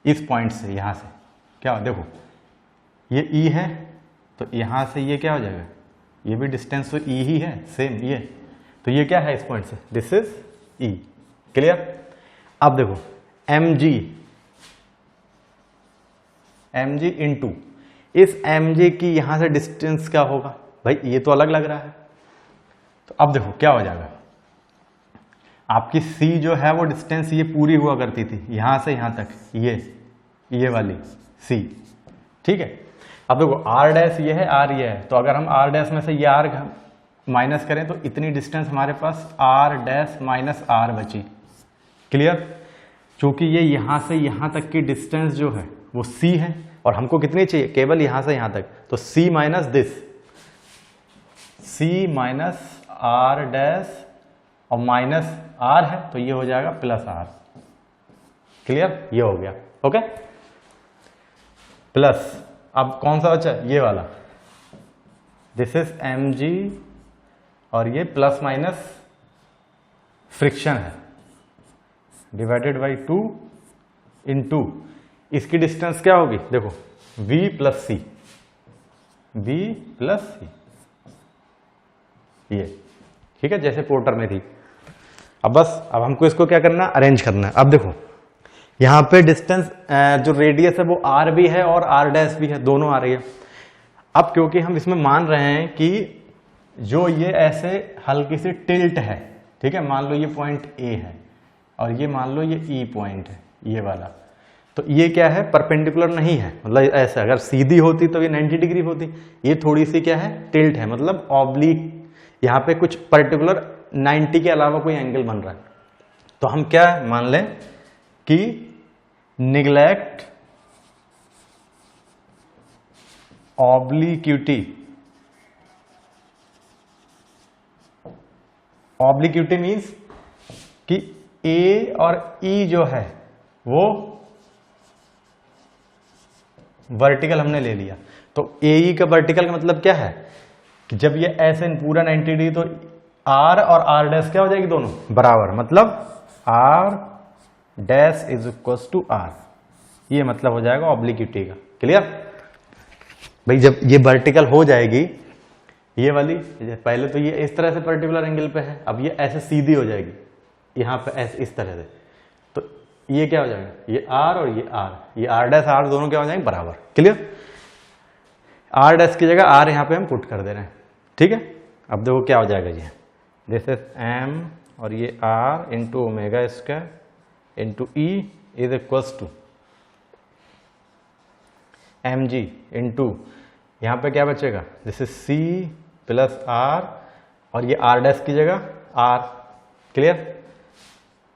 S1: इस पॉइंट से यहां से क्या, देखो ये E है, तो यहां से ये क्या हो जाएगा, ये भी डिस्टेंस तो E ही है सेम ये, तो ये क्या है इस पॉइंट से, दिस इज E। क्लियर। अब देखो mg इंटू इस mg की यहां से डिस्टेंस क्या होगा भाई, ये तो अलग लग रहा है, तो अब देखो क्या हो जाएगा, आपकी c जो है वो डिस्टेंस ये पूरी हुआ करती थी यहां से यहां तक, ये वाली c, ठीक है। अब देखो r डैश ये है, r ये है, तो अगर हम r डैश में से ये r माइनस करें तो इतनी डिस्टेंस हमारे पास r डैश माइनस r बची। क्लियर। चूंकि ये यहां से यहां तक की डिस्टेंस जो है वो c है, और हमको कितनी चाहिए, केवल यहां से यहां तक, तो c minus this, c minus r dash और माइनस r है, तो ये हो जाएगा प्लस r। क्लियर, ये हो गया। ओके, प्लस अब कौन सा बचा, ये वाला, दिस इज mg, और ये प्लस माइनस फ्रिक्शन है, डिवाइडेड बाई 2 इंटू इसकी डिस्टेंस क्या होगी, देखो v प्लस सी, v प्लस सी, ये ठीक है, जैसे पोर्टर में थी। अब बस अब हमको इसको क्या करना है, अरेंज करना है। अब देखो यहां पे डिस्टेंस जो रेडियस है वो r भी है और r डैश भी है, दोनों आ रही है। अब क्योंकि हम इसमें मान रहे हैं कि जो ये ऐसे हल्की सी टिल्ट है, ठीक है, मान लो ये पॉइंट A है और ये मान लो ये E पॉइंट है, ये वाला, तो ये क्या है, परपेंडिकुलर नहीं है, मतलब ऐसा अगर सीधी होती तो ये 90 डिग्री होती, ये थोड़ी सी क्या है, टिल्ट है, मतलब ऑब्लिक, यहाँ पे कुछ पर्टिकुलर 90 के अलावा कोई एंगल बन रहा है। तो हम क्या मान लें कि निगलेक्ट ऑब्लिक्यूटी, ऑब्लिक्यूटी मीन्स कि A और E जो है वो वर्टिकल हमने ले लिया, तो AE का वर्टिकल का मतलब क्या है कि जब ये ऐसे पूरा 90 डिग्री तो R और R डैश क्या हो जाएगी, दोनों बराबर, मतलब R dash is equal to R, ये मतलब हो जाएगा ऑब्लिक्यूटी का। क्लियर भाई, जब ये वर्टिकल हो जाएगी ये वाली, पहले तो ये इस तरह से पर्टिकुलर एंगल पे है, अब ये ऐसे सीधी हो जाएगी यहां पे ऐसे इस तरह से, तो ये क्या हो जाएगा, ये R और ये R डैश R दोनों क्या हो जाएंगे, बराबर। क्लियर, R डैश की जगह R यहां पे हम पुट कर दे रहे हैं, ठीक है। अब देखो क्या हो जाएगा, ये दिस इज M और ये R into omega square into E is equals to mg into यहां पे क्या बचेगा, this is C plus R और ये R डैश की जगह R, clear,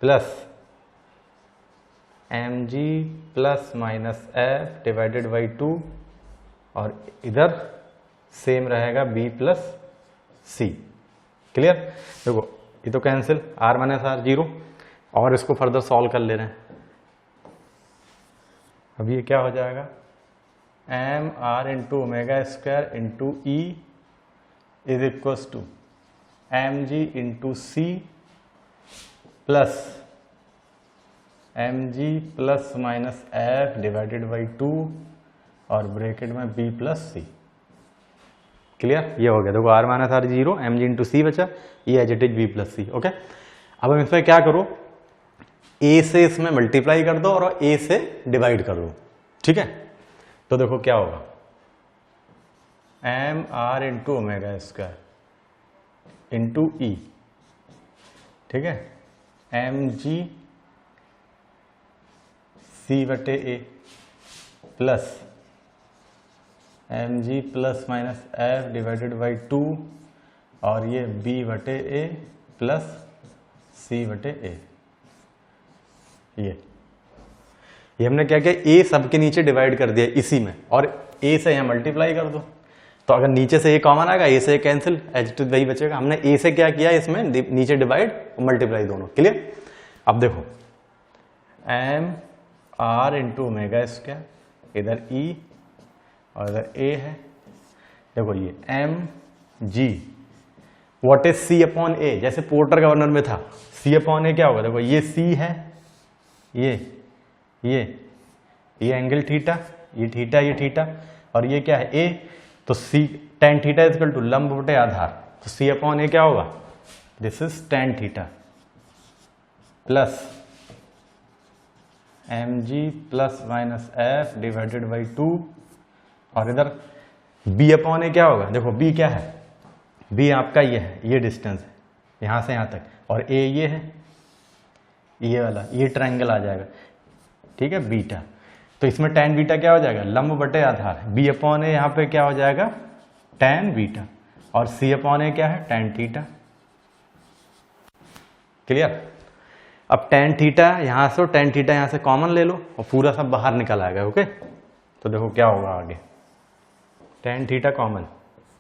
S1: plus mg plus minus f divided by 2 और इधर सेम रहेगा b प्लस सी। क्लियर, देखो ये तो कैंसिल, r माइनस r 0, और इसको फर्दर सॉल्व कर ले रहे हैं। अब ये क्या हो जाएगा, M are into omega square into E is equals to M G into C plus M ji plus minus F divided by 2 और ब्रैकेट में बी प्लस सी। क्लियर, ये हो गया, देखो R minus R 0, M G into C बचा, ये as it is B plus C. Okay, अब हम इसमें क्या करो, ए से इसमें मल्टीप्लाई कर दो और ए से डिवाइड कर दो, ठीक है। तो देखो क्या होगा, M are into omega square into E, ठीक है, एम जी सी बटे A plus M ji plus minus F divided by 2 और ये बी बटे ए प्लस सी बटे ए। ये हमने क्या किया, ए सबके नीचे डिवाइड कर दिया इसी में, और ए से यहाँ मल्टीप्लाई कर दो, तो अगर नीचे से ए कॉमन आएगा, ए से कैंसिल, एच टू वही बचेगा। हमने ए से क्या किया, इसमें नीचे डिवाइड और मल्टीप्लाई दोनों। क्लियर, अब देखो M R into omega square, इधर ई और इधर ए है, देखो ये M G what is C upon A, जैसे पोर्टर गवर्नर में था, सी अपॉन ए क्या होगा, देखो ये सी है, ये एंगल थीटा, ये थीटा और ये क्या है ए, तो C tan theta is equal to लंब बटे आधार, तो सी अपॉन ए क्या होगा, this is tan theta plus M ji plus minus F divided by 2 और इधर बी अपॉन ए क्या होगा, देखो बी क्या है, बी आपका ये है, ये डिस्टेंस है यहां से यहां तक, और ए ये है, ये वाला, ये ट्रायंगल आ जाएगा, ठीक है, बीटा, तो इसमें tan बीटा क्या हो जाएगा, लंब बटे आधार, बी अपॉन ए यहाँ पे क्या हो जाएगा tan बीटा, और सी अपॉन ए क्या है tan थीटा। क्लियर, अब tan थीटा यहां से और tan थीटा यहां से कॉमन ले लो और पूरा सब बाहर निकल आएगा। ओके, तो देखो क्या होगा आगे, tan थीटा कॉमन,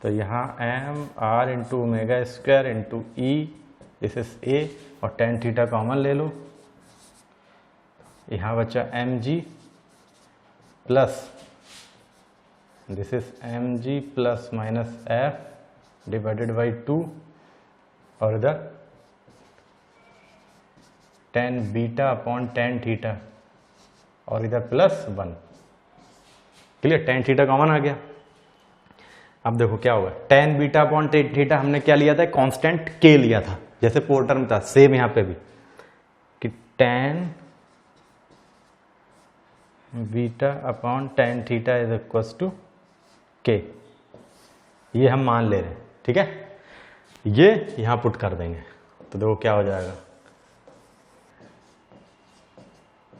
S1: तो यहाँ M are into omega square into E, this is A, और tan थीटा कॉमन ले लो, यहाँ बचा M ji plus this is M ji plus minus F divided by 2 और इधर tan beta upon tan theta और इधर +1। क्लियर, tan थीटा कॉमन आ गया। अब देखो क्या होगा, tan beta upon tan theta हमने क्या लिया था, कांस्टेंट k लिया था, जैसे पोर्टर में था, सेम यहां पे भी कि tan beta upon tan theta is equal to k, ये हम मान ले रहे हैं। ठीक है, ये यहां पुट कर देंगे तो देखो क्या हो जाएगा,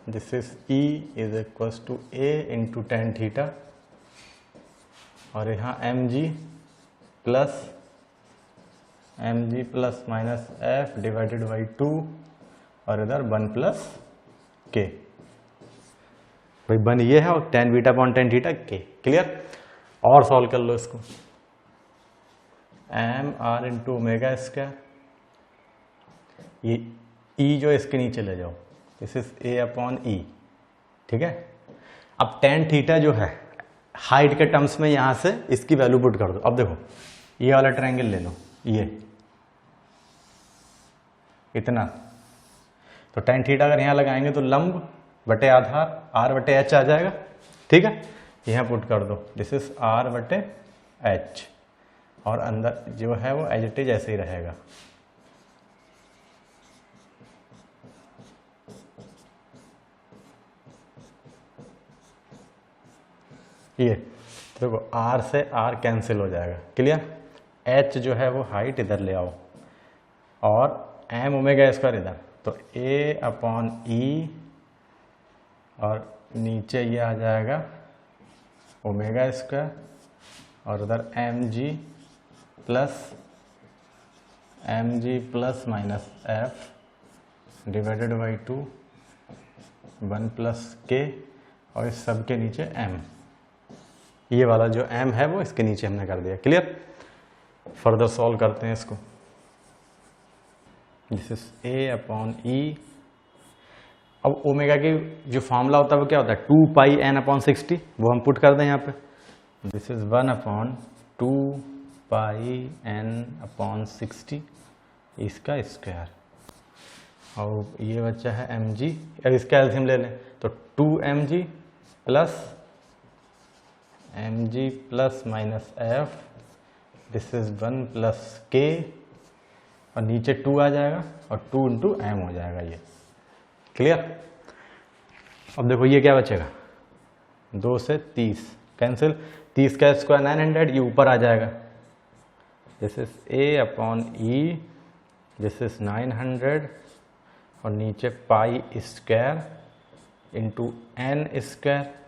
S1: this is E is equal to A into tan theta और यहाँ mg plus minus f divided by 2 और इधर 1 प्लस k। भाई 1 ये है और tan beta upon tan theta k। Clear, और सॉल्व कर लो इसको, m r into omega square, ये E जो इसके नीचे ले जाओ, this is A upon E। ठीक है, अब tan थीटा जो है हाइट के टर्म्स में यहां से इसकी वैल्यू पुट कर दो। अब देखो ये वाला ट्रायंगल ले लो, ये इतना, तो tan थीटा अगर यहां लगाएंगे तो लंब बटे आधार r बटे h आ जाएगा। ठीक है, यहां पुट कर दो, दिस इज r बटे h और अंदर जो है वो एज इट इज ऐसे ही रहेगा। ये देखो r से r कैंसिल हो जाएगा। क्लियर, h जो है वो हाइट इधर ले आओ और m ओमेगा स्क्वायर इधर, तो a अपॉन ई और नीचे ये आ जाएगा ओमेगा स्क्वायर और उधर mg plus minus f divided by 2 1 plus k और इस सब के नीचे m, ये वाला जो m है वो इसके नीचे हमने कर दिया। क्लियर, फर्दर सॉल्व करते हैं इसको, दिस इज a अपॉन ई। अब ओमेगा की जो फॉर्मूला होता है वो क्या होता है, 2 पाई n अपॉन 60, वो हम पुट कर दें यहाँ पे, this is 1 upon 2 pi n upon 60 इसका स्क्वायर और ये बच्चा है mg। अब इसका एल्सियम ले लें तो 2mg plus minus f, this is 1 plus k और नीचे 2 आ जाएगा और 2 इंटू m हो जाएगा ये। क्लियर, अब देखो ये क्या बचेगा, 2 से 30 कैंसिल, 30 का स्क्वायर 900, ये ऊपर आ जाएगा, this is a upon E, this is 900 और नीचे पाई स्क्वायर इंटू n स्क्वायर।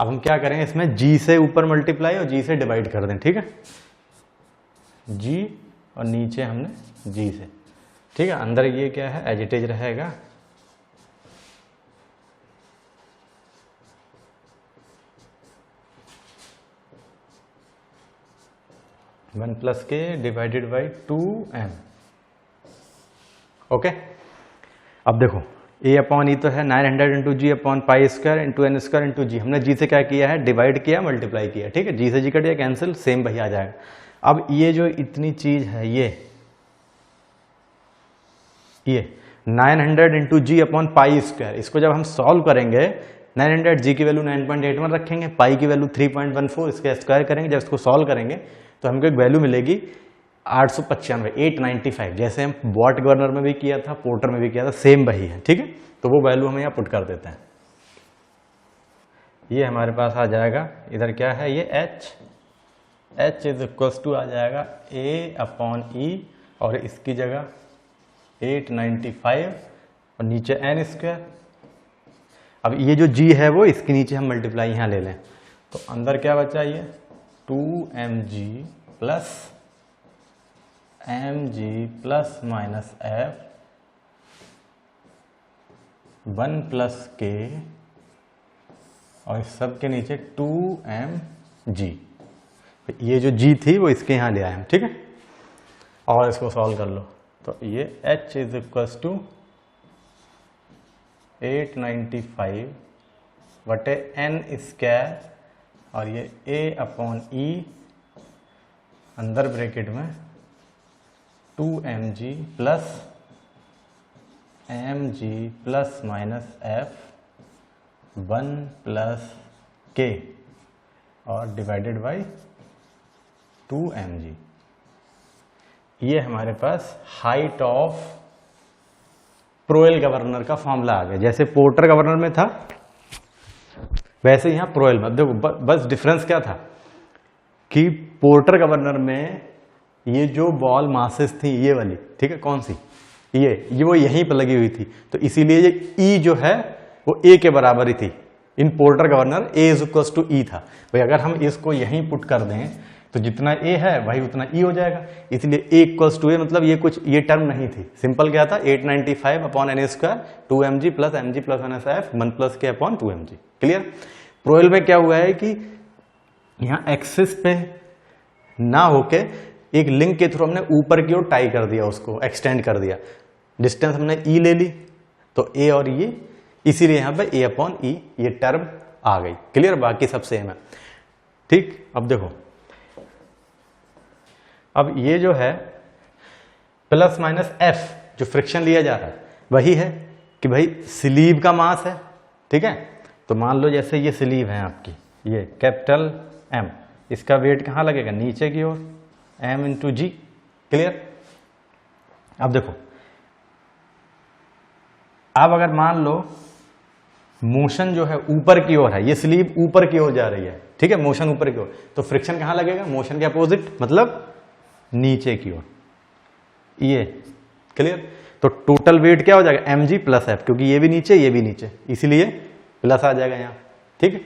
S1: अब हम क्या करेंगे, इसमें g से ऊपर मल्टीप्लाई और g से डिवाइड कर दें। ठीक है, g और नीचे हमने g से, ठीक है, अंदर ये क्या है एज इट इज रहेगा, वन प्लस के डिवाइडेड बाई 2m। ओके, अब देखो a अपॉन ई तो है 900 into G upon pi square into N square into G, हमने g से क्या किया है, डिवाइड किया मल्टीप्लाई किया। ठीक है, g से g कट गया कैंसिल, सेम वही आ जाएगा। अब ये जो इतनी चीज है ये 900 into G upon pi square, इसको जब हम सॉल्व करेंगे 900 जी की वैल्यू 9.81 रखेंगे, पाई की वैल्यू 3.14, इसका स्क्वायर करेंगे, जब इसको सॉल्व करेंगे तो हमको एक वैल्यू मिलेगी 895, जैसे हम वॉट गवर्नर में भी किया था, पोर्टर में भी किया था, सेम वही है। ठीक है, तो वो वैल्यू हम यहाँ पुट कर देते हैं, ये हमारे पास आ जाएगा, इधर क्या है ये h इज इक्वल टू आ जाएगा a अपॉन ई और इसकी जगह 895 और नीचे n स्क्वायर। अब ये जो g है वो इसके नीचे हम मल्टीप्लाई यहाँ ले लें, तो अंदर क्या बचा, ये 2mg plus minus f 1 plus k और इस सब के नीचे 2mg। ये जो g थी वो इसके यहाँ ले आए हम। ठीक है, और इसको सॉल्व कर लो, तो ये h इज इक्वल टू 895 बटे n स्क्वायर और ये a अपॉन ई अंदर ब्रैकेट में 2mg प्लस एम जी plus minus F 1 plus K और डिवाइडेड बाई 2mg। ये हमारे पास हाइट ऑफ प्रोएल गवर्नर का फॉर्मूला आ गया। जैसे पोर्टर गवर्नर में था वैसे यहां प्रोएल में। देखो बस डिफरेंस क्या था कि पोर्टर गवर्नर में ये जो बॉल मासेस थी ये वाली, ठीक है, कौन सी, ये वो यहीं पर लगी हुई थी, तो इसीलिए ये ई जो है वो ए के बराबर ही थी। In Porter governor A is equal to E था। भाई अगर हम इसको यहीं पुट कर दें तो जितना ए है वही उतना ई हो जाएगा, इसलिए ए इक्वल्स टू ए, मतलब ये टर्म नहीं थी। सिंपल क्या था, 895 upon N square 2mg plus mg plus one S F 1 plus K upon 2mg। Clear. Proell में क्या हुआ है कि यहां एक्सिस पे ना होके एक लिंक के थ्रू हमने ऊपर की ओर टाई कर दिया, उसको एक्सटेंड कर दिया, डिस्टेंस हमने ई ले ली, तो ए और ये, इसीलिए यहां पे ए अपॉन ई ये टर्म आ गई। क्लियर, बाकी सब सेम है। ठीक, अब देखो, अब ये जो है प्लस माइनस एफ जो फ्रिक्शन लिया जा रहा है वही है कि भाई स्लीव का मास है, ठीक है। तो मान लो जैसे ये स्लीव है आपकी, ये कैपिटल एम, इसका वेट कहां लगेगा, नीचे की ओर, एम इंटू जी। क्लियर। अब देखो, अब अगर मान लो मोशन जो है ऊपर की ओर है, ये स्लीव ऊपर की ओर जा रही है, ठीक है, मोशन ऊपर की ओर, तो फ्रिक्शन कहां लगेगा, मोशन के अपोजिट, मतलब नीचे की ओर, ये। क्लियर। तो टोटल वेट क्या हो जाएगा, mg प्लस एफ, क्योंकि ये भी नीचे ये भी नीचे, इसीलिए प्लस आ जाएगा यहां। ठीक है।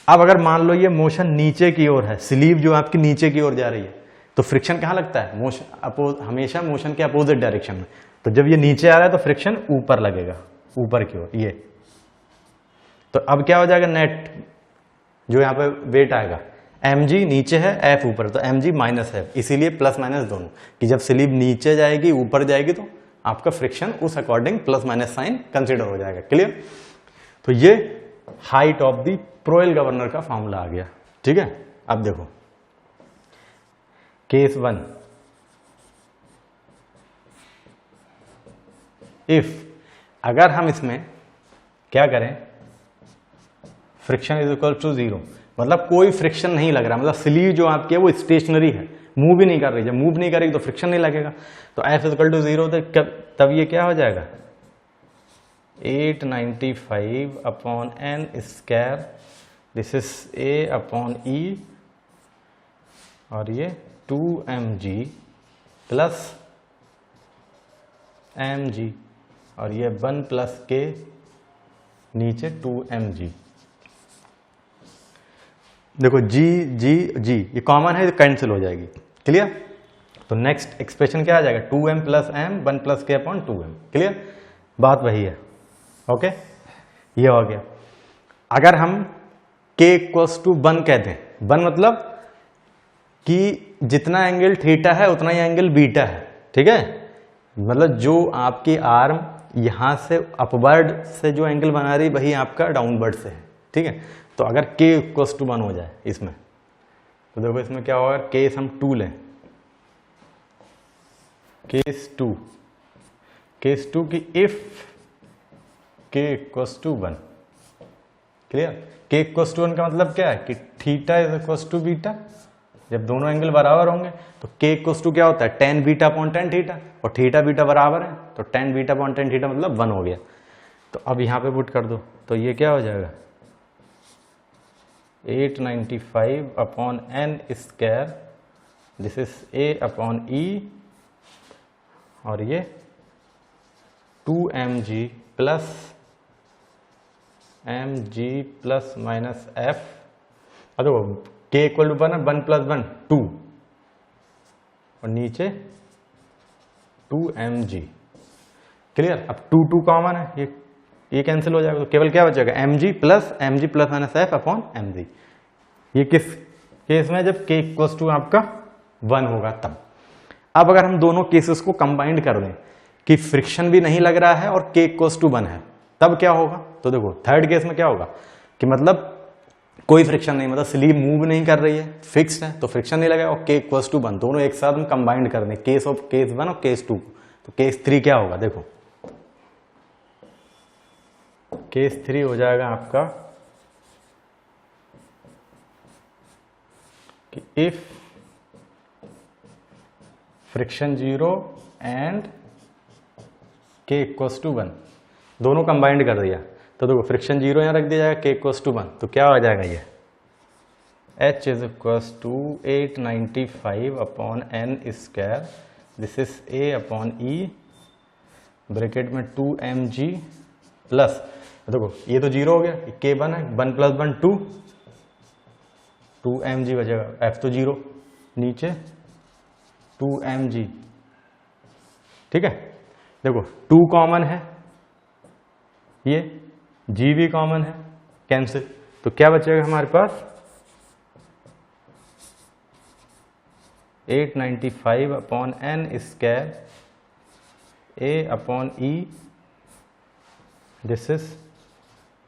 S1: अब अगर मान लो ये मोशन नीचे की ओर है, स्लीव जो आपकी नीचे की ओर जा रही है, तो फ्रिक्शन कहां लगता है, मोशन हमेशा मोशन के अपोजिट डायरेक्शन में। तो जब ये नीचे आ रहा है तो फ्रिक्शन ऊपर लगेगा, ऊपर की ओर, ये। तो अब क्या हो जाएगा, नेट जो यहां पे वेट आएगा, mg नीचे है, f ऊपर, तो mg माइनस एफ, इसीलिए प्लस माइनस दोनों, कि जब स्लीव नीचे जाएगी ऊपर जाएगी तो आपका फ्रिक्शन उस according plus minus sign consider हो जाएगा। क्लियर। तो ये height of the Proell governor का फॉर्मूला आ गया। ठीक है। अब देखो केस 1, इफ अगर हम इसमें क्या करें, फ्रिक्शन इज इक्वल टू 0, मतलब कोई फ्रिक्शन नहीं लग रहा, मतलब स्लीव जो आपकी है वो स्टेशनरी है, मूव भी नहीं कर रही। जब मूव नहीं करेगी तो फ्रिक्शन नहीं लगेगा, तो F इज इक्वल टू 0, तब ये क्या हो जाएगा, 895 upon N square, this is A upon E, और ये 2mg प्लस mg, और ये 1 प्लस के नीचे 2mg। देखो जी जी जी ये कॉमन है, कैंसिल हो जाएगी। क्लियर। तो नेक्स्ट एक्सप्रेशन क्या आ जाएगा, 2m plus m 1 plus K upon 2m। Clear, बात वही है। ओके, ये हो गया। अगर हम k इक्वल्स टू 1 कहते हैं, 1 मतलब कि जितना एंगल थीटा है उतना ही एंगल बीटा है, ठीक है, मतलब जो आपकी आर्म यहां से अपवर्ड से जो एंगल बना रही वही आपका डाउनवर्ड से है। ठीक है। तो अगर k इक्वल्स टू 1 हो जाए इसमें, तो देखो इसमें क्या होगा, केस हम 2 लें, केस 2 की if k equals to 1। Clear. k equals to 1 का मतलब क्या है कि theta is equals to beta, जब दोनों एंगल बराबर होंगे तो k इक्वल्स टू क्या होता है, tan beta upon tan theta, और थीटा बीटा बराबर है, तो tan beta upon tan theta मतलब 1 हो गया। तो अब यहां पे पुट कर दो, तो ये क्या हो जाएगा, 895 upon N square, this is A upon E, और ये 2mg plus mg plus minus F. अब देखो k इक्वल टू 1 है, 1 प्लस 1 2, और नीचे 2mg। क्लियर। अब 2 कॉमन है, ये कैंसिल हो जाएगा, तो केवल क्या बचेगा, mg plus minus F upon mg। ये किस केस में, जब k इक्वल्स टू आपका 1 होगा तब। अब अगर हम दोनों केसेस को कंबाइंड कर दें कि फ्रिक्शन भी नहीं लग रहा है और k इक्वल्स टू 1 है, तब क्या होगा, तो देखो थर्ड केस में क्या होगा कि मतलब कोई फ्रिक्शन नहीं, मतलब स्लीव मूव नहीं कर रही है, फिक्स्ड है, तो फ्रिक्शन नहीं लगेगा, और k इक्वल्स टू 1 दोनों एक साथ हम कंबाइंड कर दें, केस 1 और केस 2 को, तो केस 3 क्या होगा, देखो केस 3 हो जाएगा आपका कि इफ फ्रिक्शन 0 एंड के इक्वल्स टू 1, दोनों कंबाइंड कर दिया तो देखो फ्रिक्शन 0 यहाँ रख दिया जाएगा, के इक्वल्स टू 1, तो क्या हो जाएगा ये H is equals to 895 upon N square, this is A upon E, bracket में 2mg प्लस, देखो ये तो 0 हो गया, K 1 है, 1 प्लस 1 2, 2mg बचेगा, F तो 0, नीचे 2mg, ठीक है। देखो 2 कॉमन है, ये G भी कॉमन है, कैंसिल, तो क्या बचेगा हमारे पास 895 upon N square A upon E, this is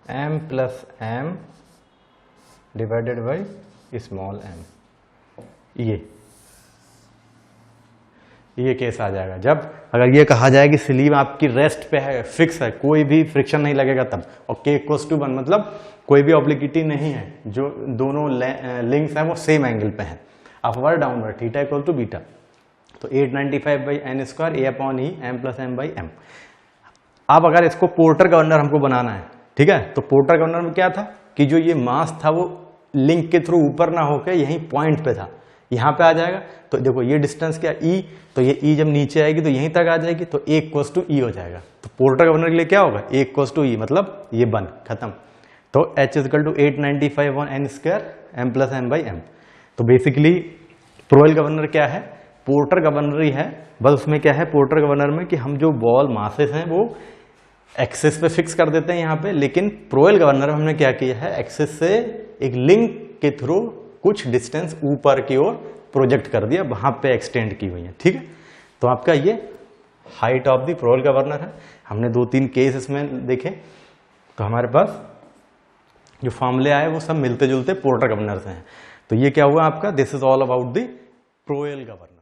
S1: m plus m divided by small m। ये केस आ जाएगा जब अगर ये कहा जाए कि स्लीव आपकी रेस्ट पे है, फिक्स है, कोई भी फ्रिक्शन नहीं लगेगा तब, और k इक्वल्स टू 1 मतलब कोई भी ऑब्लिक्विटी नहीं है, जो दोनों लिंक्स हैं वो सेम एंगल पे हैं, upward downward, theta equal to beta, तो 895 by N square A upon E M plus M by M. अब अगर इसको पोर्टर गवर्नर हमको बनाना है, ठीक है, तो पोर्टर गवर्नर में क्या था कि जो ये मास था वो लिंक के थ्रू ऊपर ना होकर यहीं पॉइंट पे था, यहाँ पे आ जाएगा, तो देखो ये डिस्टेंस क्या ई, तो ये ई जब नीचे आएगी तो यहीं तक आ जाएगी, तो ए इक्वल्स टू ई हो जाएगा, तो पोर्टर गवर्नर के लिए क्या होगा ए इक्वल्स टू ई, मतलब ये बन खत्म, तो H is equal to 895 on N square M plus M by M. तो बेसिकली प्रोएल गवर्नर क्या है, पोर्टर गवर्नर ही है, बस उसमें क्या है पोर्टर गवर्नर में कि हम जो बॉल मासेस हैं वो एक्सिस पे फिक्स कर देते हैं यहाँ पे, लेकिन प्रोएल गवर्नर में हमने क्या किया है एक्सिस से एक लिंक के थ्रू कुछ डिस्टेंस ऊपर की ओर प्रोजेक्ट कर दिया, वहां पे एक्सटेंड की हुई है, ठीक है। तो आपका ये height of the Proell governor है। हमने 2-3 केस इसमें देखे, तो हमारे पास जो फॉर्मूले आए वो सब मिलते जुलते पोर्टर गवर्नर से हैं। तो ये क्या हुआ आपका, this is all about the Proell governor.